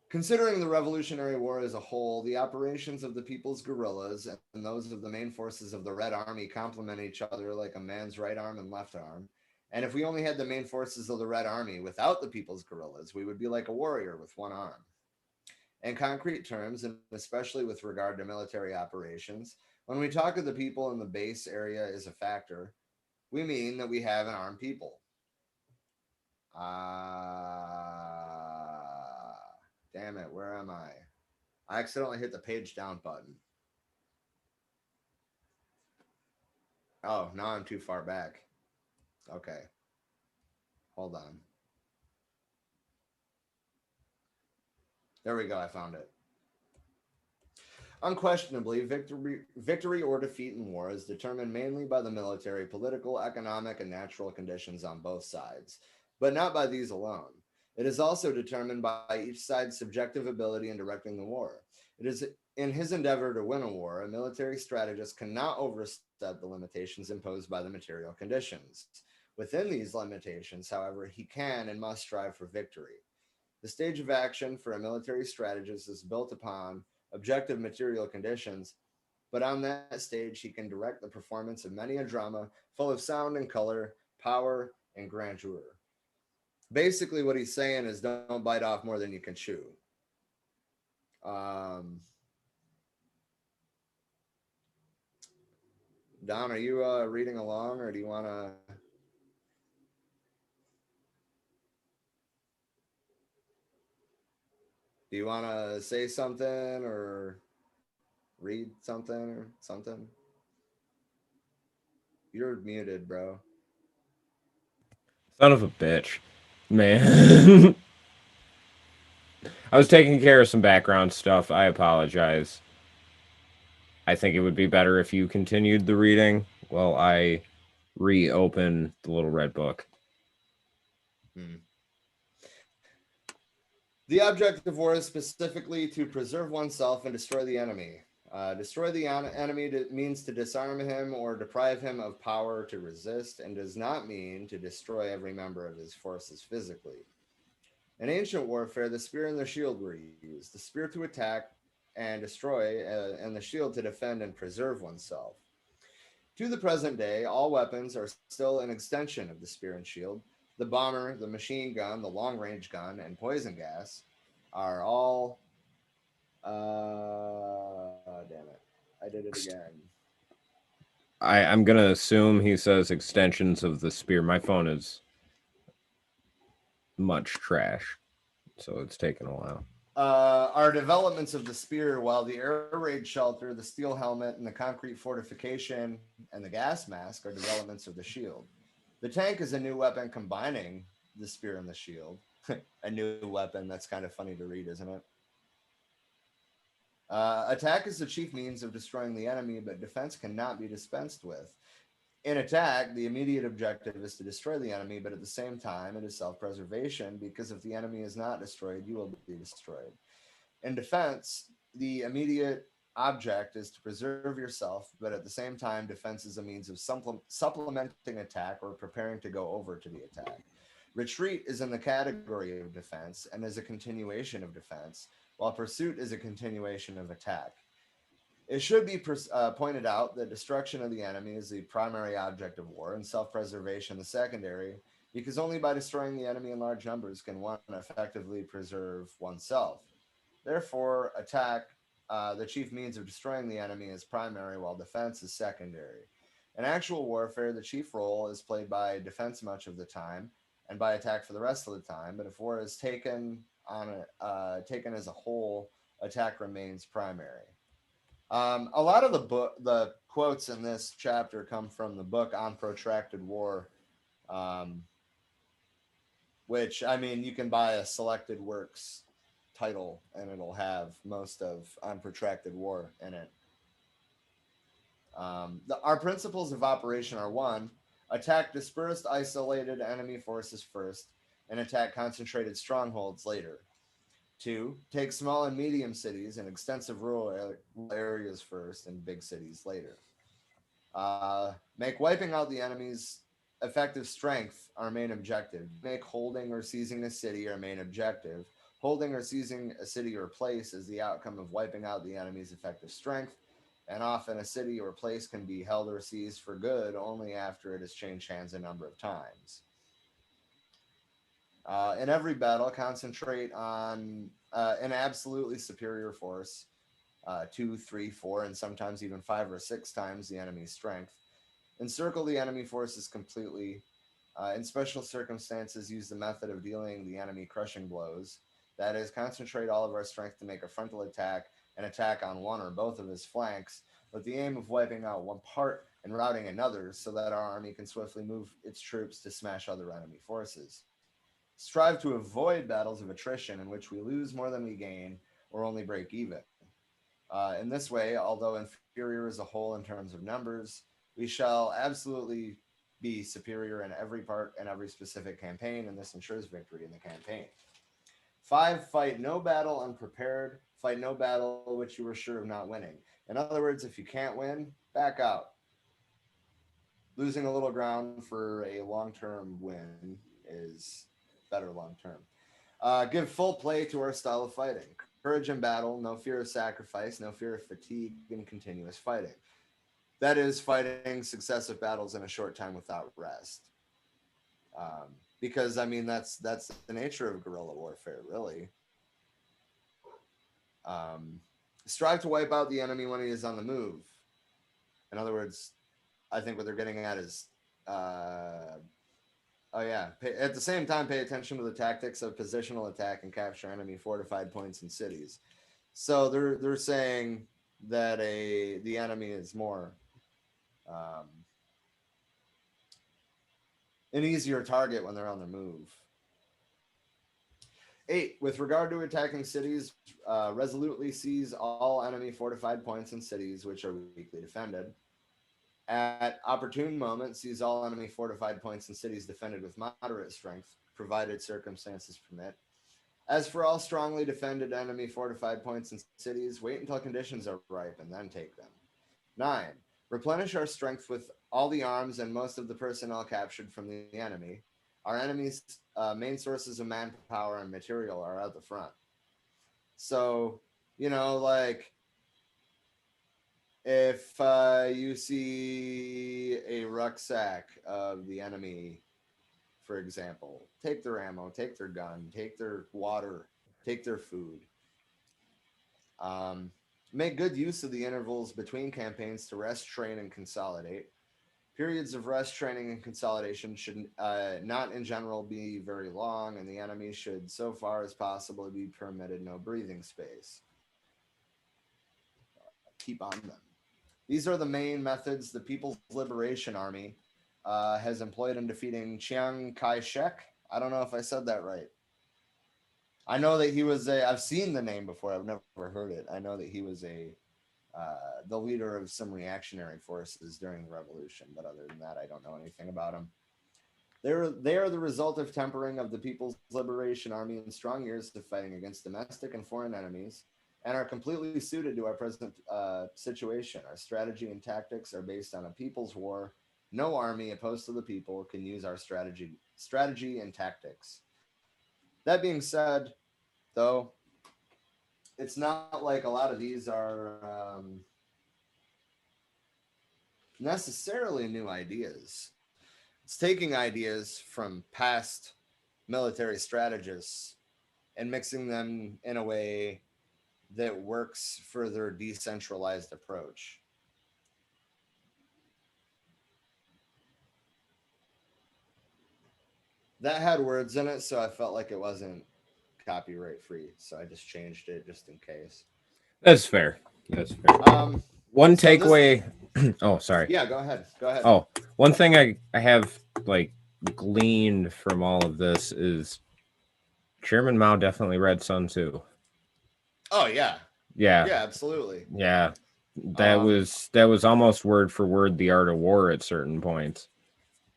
Considering the Revolutionary War as a whole, the operations of the people's guerrillas and those of the main forces of the Red Army complement each other like a man's right arm and left arm. And if we only had the main forces of the Red Army without the people's guerrillas, we would be like a warrior with one arm. In concrete terms, and especially with regard to military operations, when we talk of the people in the base area as a factor, we mean that we have an armed people. Damn it, where am I? I accidentally hit the page down button. Oh, now I'm too far back. Okay. Hold on. There we go, I found it. Unquestionably, victory or defeat in war is determined mainly by the military, political, economic, and natural conditions on both sides, but not by these alone. It is also determined by each side's subjective ability in directing the war. It is in his endeavor to win a war, a military strategist cannot overstep the limitations imposed by the material conditions. Within these limitations, however, he can and must strive for victory. The stage of action for a military strategist is built upon objective material conditions, but on that stage, he can direct the performance of many a drama full of sound and color, power, and grandeur. Basically, what he's saying is don't bite off more than you can chew. Don, are you reading along, or do you want to? Do you want to say something or read something or something? You're muted, bro. Son of a bitch. Man. I was taking care of some background stuff. I apologize. I think it would be better if you continued the reading while I reopen the little red book. The object of war is specifically to preserve oneself and destroy the enemy. Destroy the enemy means to disarm him or deprive him of power to resist, and does not mean to destroy every member of his forces physically. In ancient warfare, the spear and the shield were used. The spear to attack and destroy, and the shield to defend and preserve oneself. To the present day, all weapons are still an extension of the spear and shield. The bomber, the machine gun, the long-range gun, and poison gas are all... damn it. I did it again. I'm going to assume he says extensions of the spear. My phone is much trash, so it's taken a while. Are developments of the spear, while the air raid shelter, the steel helmet, and the concrete fortification, and the gas mask are developments of the shield. The tank is a new weapon combining the spear and the shield. A new weapon. That's kind of funny to read, isn't it? Attack is the chief means of destroying the enemy, but defense cannot be dispensed with. In attack, the immediate objective is to destroy the enemy, but at the same time, it is self-preservation, because if the enemy is not destroyed, you will be destroyed. In defense, the immediate object is to preserve yourself, but at the same time, defense is a means of supplementing attack or preparing to go over to the attack. Retreat is in the category of defense and is a continuation of defense, while pursuit is a continuation of attack. It should be pointed out that destruction of the enemy is the primary object of war and self-preservation the secondary, because only by destroying the enemy in large numbers can one effectively preserve oneself. Therefore, attack the chief means of destroying the enemy is primary, while defense is secondary. In actual warfare, the chief role is played by defense much of the time, and by attack for the rest of the time. But if war is taken as a whole, attack remains primary. A lot of the quotes in this chapter come from the book On Protracted War, which, I mean, you can buy a selected works title and it'll have most of On Protracted War in it. Our principles of operation are: 1, attack dispersed, isolated enemy forces first, and attack concentrated strongholds later. 2, take small and medium cities and extensive rural areas first and big cities later. Make wiping out the enemy's effective strength our main objective. Make holding or seizing a city our main objective. Holding or seizing a city or place is the outcome of wiping out the enemy's effective strength, and often a city or place can be held or seized for good only after it has changed hands a number of times. In every battle, concentrate on an absolutely superior force, 2, 3, 4, and sometimes even 5 or 6 times the enemy's strength. Encircle the enemy forces completely. In special circumstances, use the method of dealing the enemy crushing blows. That is, concentrate all of our strength to make a frontal attack and attack on one or both of his flanks, with the aim of wiping out one part and routing another so that our army can swiftly move its troops to smash other enemy forces. Strive to avoid battles of attrition in which we lose more than we gain or only break even. In this way, although inferior as a whole in terms of numbers, we shall absolutely be superior in every part and every specific campaign, and this ensures victory in the campaign. 5, fight no battle unprepared. Fight no battle which you are sure of not winning. In other words, if you can't win, back out. Losing a little ground for a long-term win is better long-term. Give full play to our style of fighting. Courage in battle, no fear of sacrifice, no fear of fatigue, and continuous fighting. That is, fighting successive battles in a short time without rest. Because, I mean, that's the nature of guerrilla warfare, really. Strive to wipe out the enemy when he is on the move. In other words, I think what they're getting at is, at the same time, pay attention to the tactics of positional attack and capture enemy fortified points and cities. So they're saying that the enemy is more an easier target when they're on the move. 8, with regard to attacking cities, resolutely seize all enemy fortified points and cities which are weakly defended. At opportune moments, seize all enemy fortified points and cities defended with moderate strength, provided circumstances permit. As for all strongly defended enemy fortified points and cities, wait until conditions are ripe and then take them. 9, replenish our strength with all the arms and most of the personnel captured from the enemy. Our enemy's main sources of manpower and material are at the front. So, like, if you see a rucksack of the enemy, for example, take their ammo, take their gun, take their water, take their food. Make good use of the intervals between campaigns to rest, train, and consolidate. Periods of rest, training, and consolidation should not in general be very long, and the enemy should, so far as possible, be permitted no breathing space. Keep on them. These are the main methods the People's Liberation Army has employed in defeating Chiang Kai-shek. I don't know if I said that right. I know that he was I've seen the name before. I've never heard it. I know that he was the leader of some reactionary forces during the revolution, but other than that, I don't know anything about him. They are the result of tempering of the People's Liberation Army in strong years of fighting against domestic and foreign enemies, and are completely suited to our present situation. Our strategy and tactics are based on a people's war. No army opposed to the people can use our strategy and tactics. That being said, though, it's not like a lot of these are necessarily new ideas. It's taking ideas from past military strategists and mixing them in a way that works for their decentralized approach. That had words in it, so I felt like it wasn't copyright free, so I just changed it just in case. That's fair. That's fair. One so takeaway. Oh, sorry. Yeah, go ahead. Go ahead. Oh, one thing I have like gleaned from all of this is Chairman Mao definitely read Sun Tzu. Oh yeah. Yeah. Yeah, absolutely. Yeah. That was almost word for word the art of war at certain points.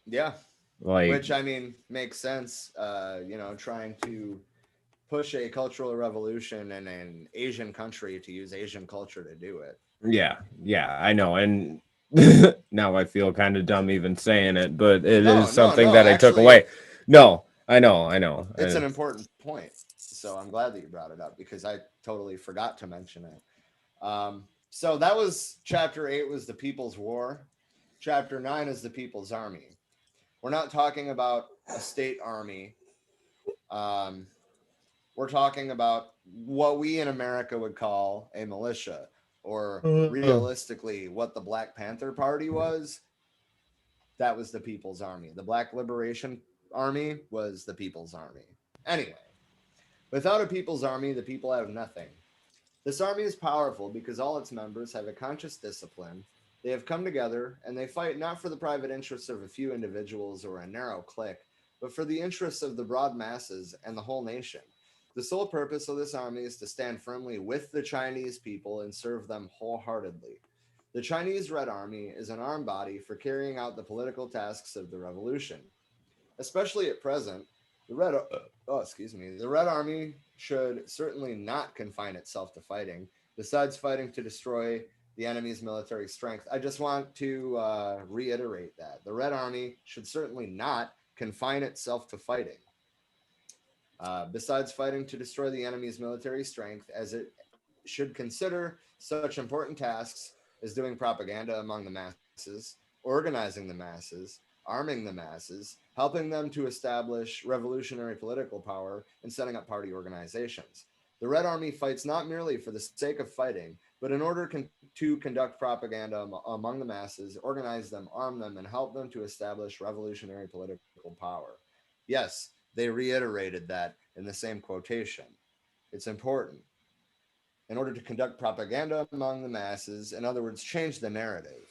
Yeah. Like, which I mean makes sense. You know, trying to push a cultural revolution in an Asian country to use Asian culture to do it. Yeah, I know. And now I feel kind of dumb even saying it, but it is something that I took away. No, I know. It's an important point. So I'm glad that you brought it up because I totally forgot to mention it. So that was chapter 8 was the People's War. Chapter 9 is the People's Army. We're not talking about a state army. We're talking about what we in America would call a militia, or realistically, what the Black Panther Party was. That was the People's Army. The Black Liberation Army was the People's Army. Anyway, without a People's Army, the people have nothing. This army is powerful because all its members have a conscious discipline. They have come together and they fight not for the private interests of a few individuals or a narrow clique, but for the interests of the broad masses and the whole nation. The sole purpose of this army is to stand firmly with the Chinese people and serve them wholeheartedly. The Chinese Red Army is an armed body for carrying out the political tasks of the revolution. Especially at present, the Red Army should certainly not confine itself to fighting, besides fighting to destroy the enemy's military strength. I just want to reiterate that. The Red Army should certainly not confine itself to fighting. Besides fighting to destroy the enemy's military strength, as it should consider such important tasks as doing propaganda among the masses, organizing the masses, arming the masses, helping them to establish revolutionary political power, and setting up party organizations. The Red Army fights not merely for the sake of fighting, but in order to conduct propaganda among the masses, organize them, arm them, and help them to establish revolutionary political power. Yes, they reiterated that in the same quotation. It's important. In order to conduct propaganda among the masses, in other words, change the narrative,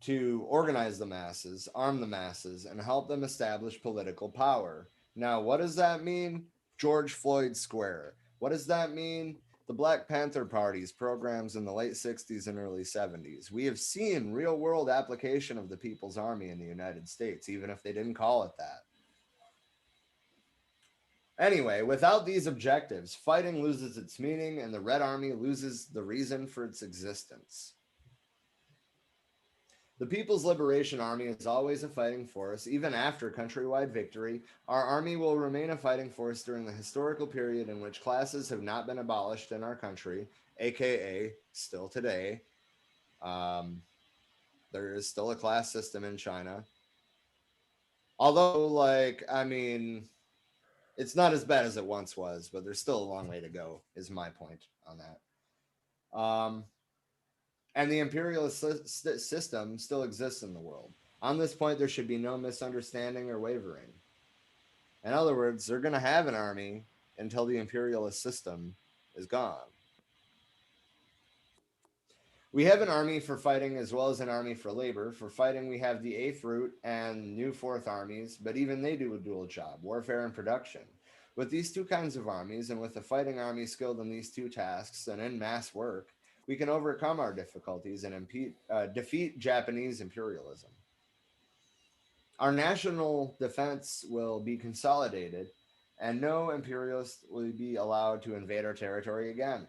to organize the masses, arm the masses, and help them establish political power. Now, what does that mean? George Floyd Square. What does that mean? The Black Panther Party's programs in the late 60s and early 70s. We have seen real-world application of the People's Army in the United States, even if they didn't call it that. Anyway, without these objectives, fighting loses its meaning and the Red Army loses the reason for its existence. The People's Liberation Army is always a fighting force. Even after countrywide victory, our army will remain a fighting force during the historical period in which classes have not been abolished in our country, aka still today. There is still a class system in China. Although, it's not as bad as it once was, but there's still a long way to go, is my point on that. And the imperialist system still exists in the world. On this point, there should be no misunderstanding or wavering. In other words, they're going to have an army until the imperialist system is gone. We have an army for fighting as well as an army for labor. For fighting, we have the 8th Route and New 4th Armies, but even they do a dual job, warfare and production. With these two kinds of armies, and with the fighting army skilled in these two tasks and in mass work, we can overcome our difficulties and defeat Japanese imperialism. Our national defense will be consolidated, and no imperialist will be allowed to invade our territory again.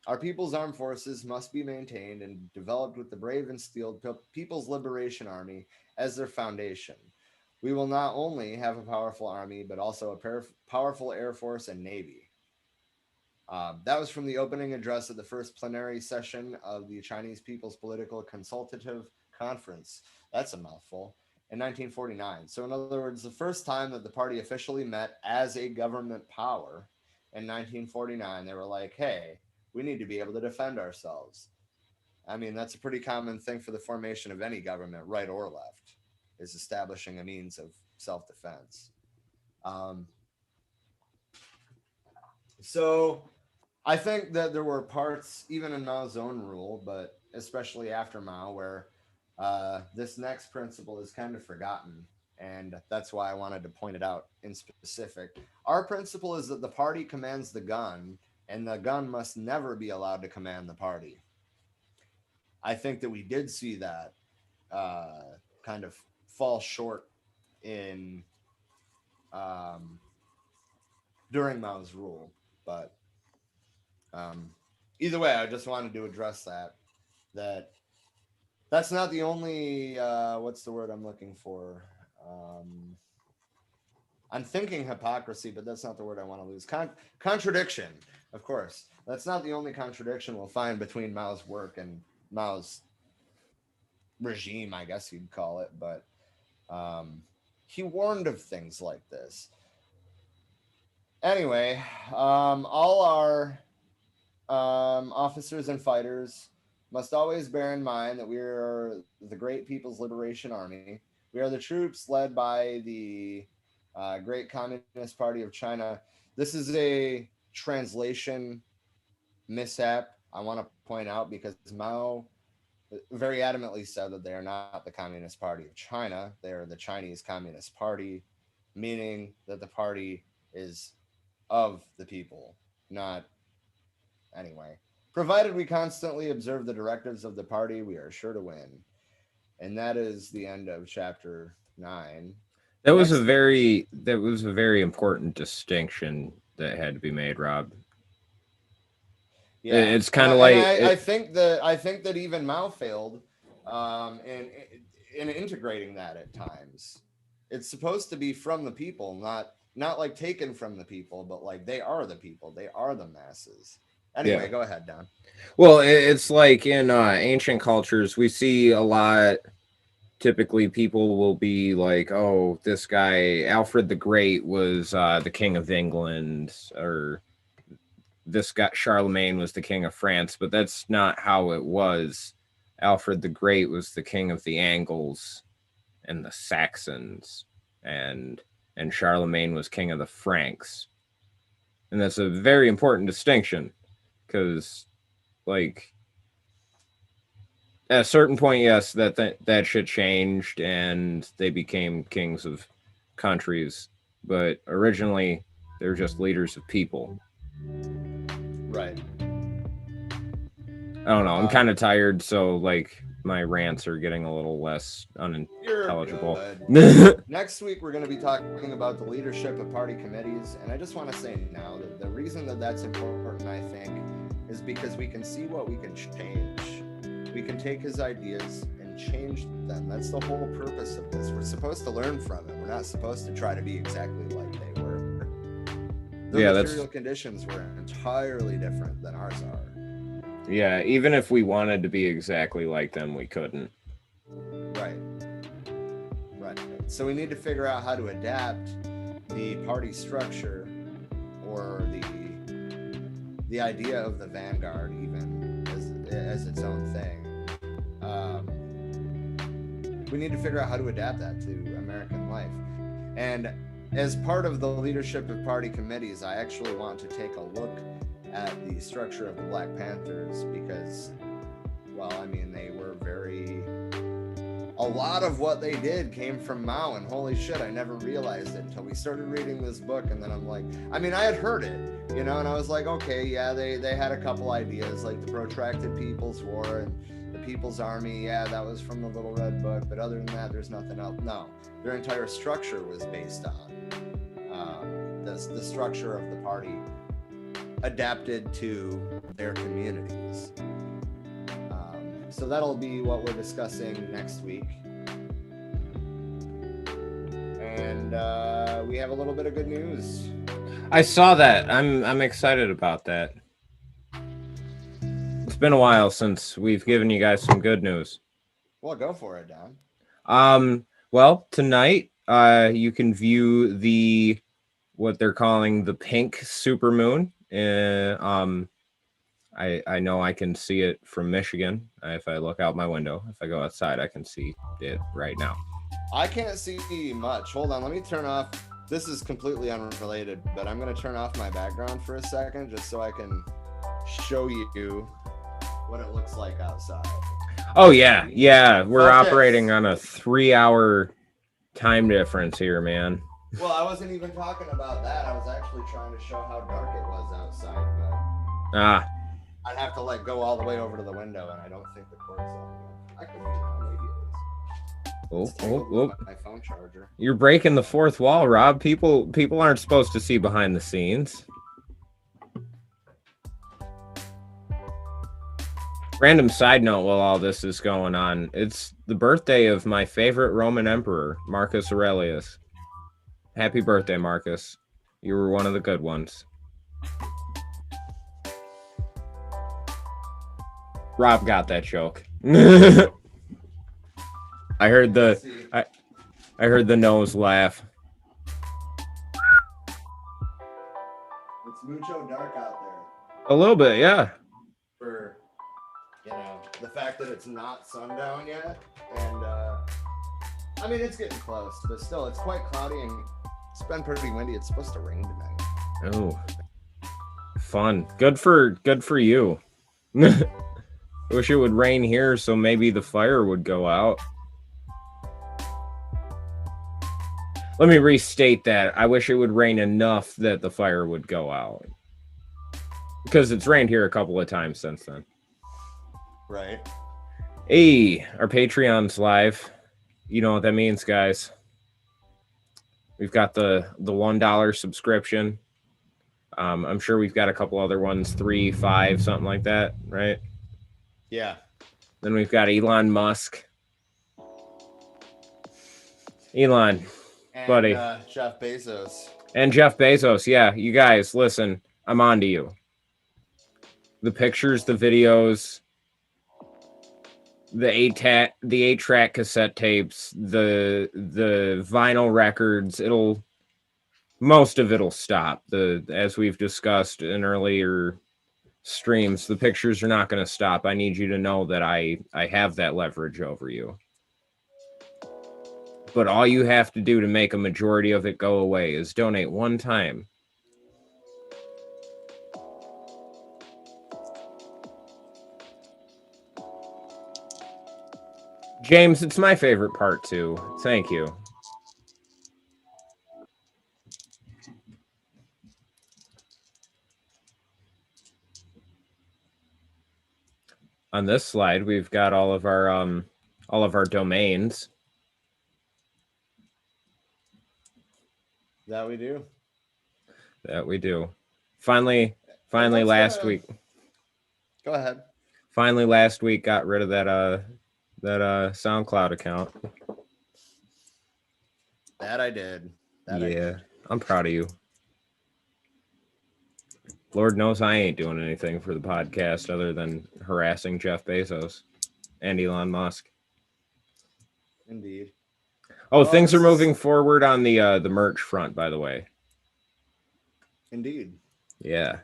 Our people's armed forces must be maintained and developed with the brave and steeled People's Liberation Army as their foundation. We will not only have a powerful army, but also a powerful Air Force and Navy. That was from the opening address of the first plenary session of the Chinese People's Political Consultative Conference. That's a mouthful. In 1949. So in other words, the first time that the party officially met as a government power in 1949, they were like, hey, we need to be able to defend ourselves. I mean, that's a pretty common thing for the formation of any government, right or left, is establishing a means of self-defense. So I think that there were parts, even in Mao's own rule, but especially after Mao, where this next principle is kind of forgotten. And that's why I wanted to point it out in specific. Our principle is that the party commands the gun, and the gun must never be allowed to command the party. I think that we did see that kind of fall short in during Mao's rule. But either way, I just wanted to address that's not the only, what's the word I'm looking for? I'm thinking hypocrisy, but that's not the word I want to lose. Contradiction, of course. That's not the only contradiction we'll find between Mao's work and Mao's regime, I guess you'd call it. But he warned of things like this. Anyway, all our officers and fighters must always bear in mind that we are the Great People's Liberation Army. We are the troops led by the Great Communist Party of China. This is a translation mishap, I want to point out, because Mao very adamantly said that they are not the Communist Party of China. They are the Chinese Communist Party, meaning that the party is of the people, not anyway. Provided we constantly observe the directives of the party, we are sure to win. And that is the end of chapter 9. That was a very important distinction that had to be made, Rob. Yeah, it's kind of like I think that even Mao failed in integrating that at times. It's supposed to be from the people, not like taken from the people, but like they are the people, they are the masses. Anyway, Go ahead, Don. Well, it's like in ancient cultures, we see a lot. Typically, people will be like, oh, this guy, Alfred the Great, was the king of England, or this guy, Charlemagne, was the king of France. But that's not how it was. Alfred the Great was the king of the Angles and the Saxons, and Charlemagne was king of the Franks. And that's a very important distinction. Because, like, at a certain point, yes, that shit changed and they became kings of countries. But originally, they were just leaders of people. Right. I don't know. I'm kind of tired, so, like, my rants are getting a little less unintelligible. Next week, we're going to be talking about the leadership of party committees. And I just want to say now that the reason that that's important, I think, is because we can see what we can change. We can take his ideas and change them. That's the whole purpose of this. We're supposed to learn from it. We're not supposed to try to be exactly like they were. Their material conditions were entirely different than ours are. Yeah, even if we wanted to be exactly like them, we couldn't. Right. So we need to figure out how to adapt the party structure or the idea of the vanguard even as its own thing. We need to figure out how to adapt that to American life. And as part of the leadership of party committees, I actually want to take a look at the structure of the Black Panthers because, well, I mean, they were a lot of what they did came from Mao, and holy shit, I never realized it until we started reading this book. And then I'm like, I mean, I had heard it, and I was like, okay, yeah, they had a couple ideas, like the Protracted People's War and the People's Army. Yeah, that was from the Little Red Book, but other than that, there's nothing else. No, their entire structure was based on the structure of the party adapted to their communities. So that'll be what we're discussing next week. And we have a little bit of good news. I saw that. I'm excited about that. It's been a while since we've given you guys some good news. Well, go for it, Don. Well, tonight you can view the what they're calling the pink supermoon. I know I can see it from Michigan. If I look out my window, if I go outside, I can see it right now. I can't see much. Hold on, let me turn off. This is completely unrelated, but I'm going to turn off my background for a second just so I can show you what it looks like outside. Oh, yeah. Yeah, we're operating on a 3-hour time difference here, man. Well, I wasn't even talking about that. I was actually trying to show how dark it was outside, but I'd have to like go all the way over to the window, and I don't think the cord's long enough. I can do that. Maybe it is. My phone charger. You're breaking the fourth wall, Rob. People aren't supposed to see behind the scenes. Random side note while all this is going on, it's the birthday of my favorite Roman emperor, Marcus Aurelius. Happy birthday, Marcus. You were one of the good ones. Rob got that joke. I heard the nose laugh. It's mucho dark out there. A little bit, yeah. For the fact that it's not sundown yet, and I mean it's getting close, but still it's quite cloudy and it's been pretty windy. It's supposed to rain tonight. Oh, fun. Good for you. I wish it would rain here so maybe the fire would go out. Let me restate that. I wish it would rain enough that the fire would go out. Because it's rained here a couple of times since then. Right. Hey, our Patreon's live. You know what that means, guys. We've got the $1 subscription. I'm sure we've got a couple other ones, 3, 5, something like that, right? Yeah. Then we've got Elon Musk. Elon, And, buddy. Jeff Bezos. And Jeff Bezos, yeah. You guys, listen, I'm on to you. The pictures, the videos, the 8-track cassette tapes, the vinyl records, most of it'll stop. As we've discussed in earlier streams, the pictures are not going to stop. I need you to know that I have that leverage over you. But all you have to do to make a majority of it go away is donate one time. James, it's my favorite part too. Thank you. On this slide, we've got all of our domains. That we do. That we do. Finally last week. Go ahead. Finally last week got rid of that SoundCloud account. That I did. I'm proud of you. Lord knows I ain't doing anything for the podcast other than harassing Jeff Bezos and Elon Musk. Indeed. Oh, things are moving forward on the merch front, by the way. Indeed. Yeah.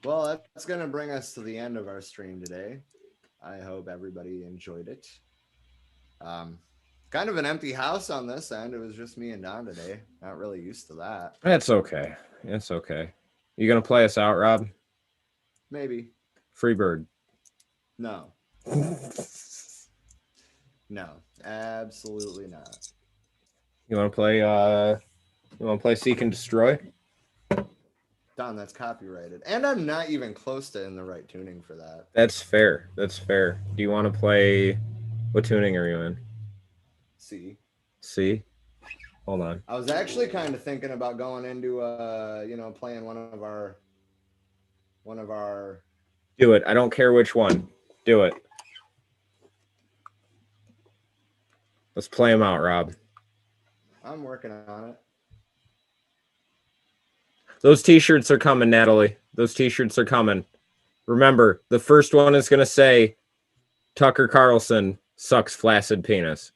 Well, that's going to bring us to the end of our stream today. I hope everybody enjoyed it. Kind of an empty house on this end. It was just me and Don today. Not really used to that. That's okay. It's okay. You gonna play us out, Rob? Maybe. Free bird. No. No, absolutely not. You wanna play Seek and Destroy? Don, that's copyrighted. And I'm not even close to in the right tuning for that. That's fair. That's fair. Do you want to play? What tuning are you in? C. C? Hold on. I was actually kind of thinking about going into playing one of our Do it. I don't care which one. Do it. Let's play them out, Rob. I'm working on it. Those t-shirts are coming, Natalie. Those t-shirts are coming. Remember, the first one is going to say Tucker Carlson sucks flaccid penis.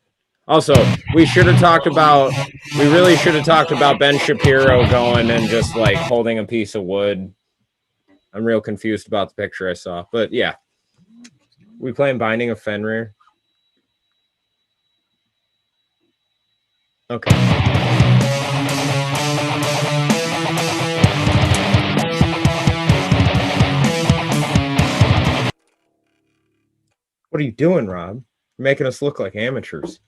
Also, we really should have talked about Ben Shapiro going and just like holding a piece of wood. I'm real confused about the picture I saw, but yeah. We playing Binding of Fenrir? Okay. What are you doing, Rob? You're making us look like amateurs.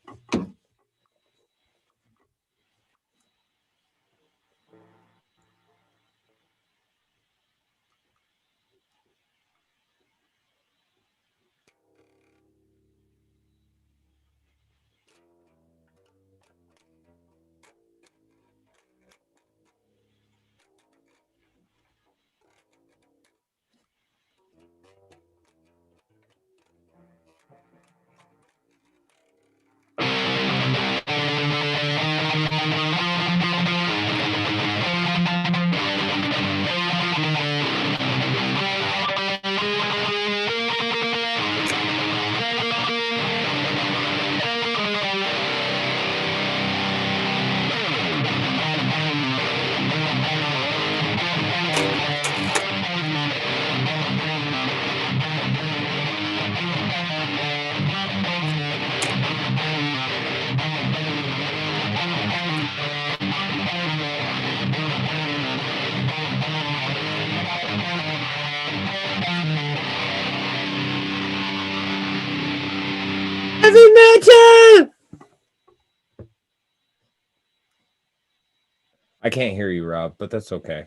Heavy metal! I can't hear you, Rob, but that's okay.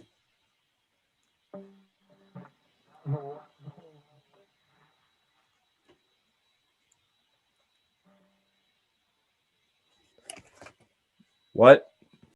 What?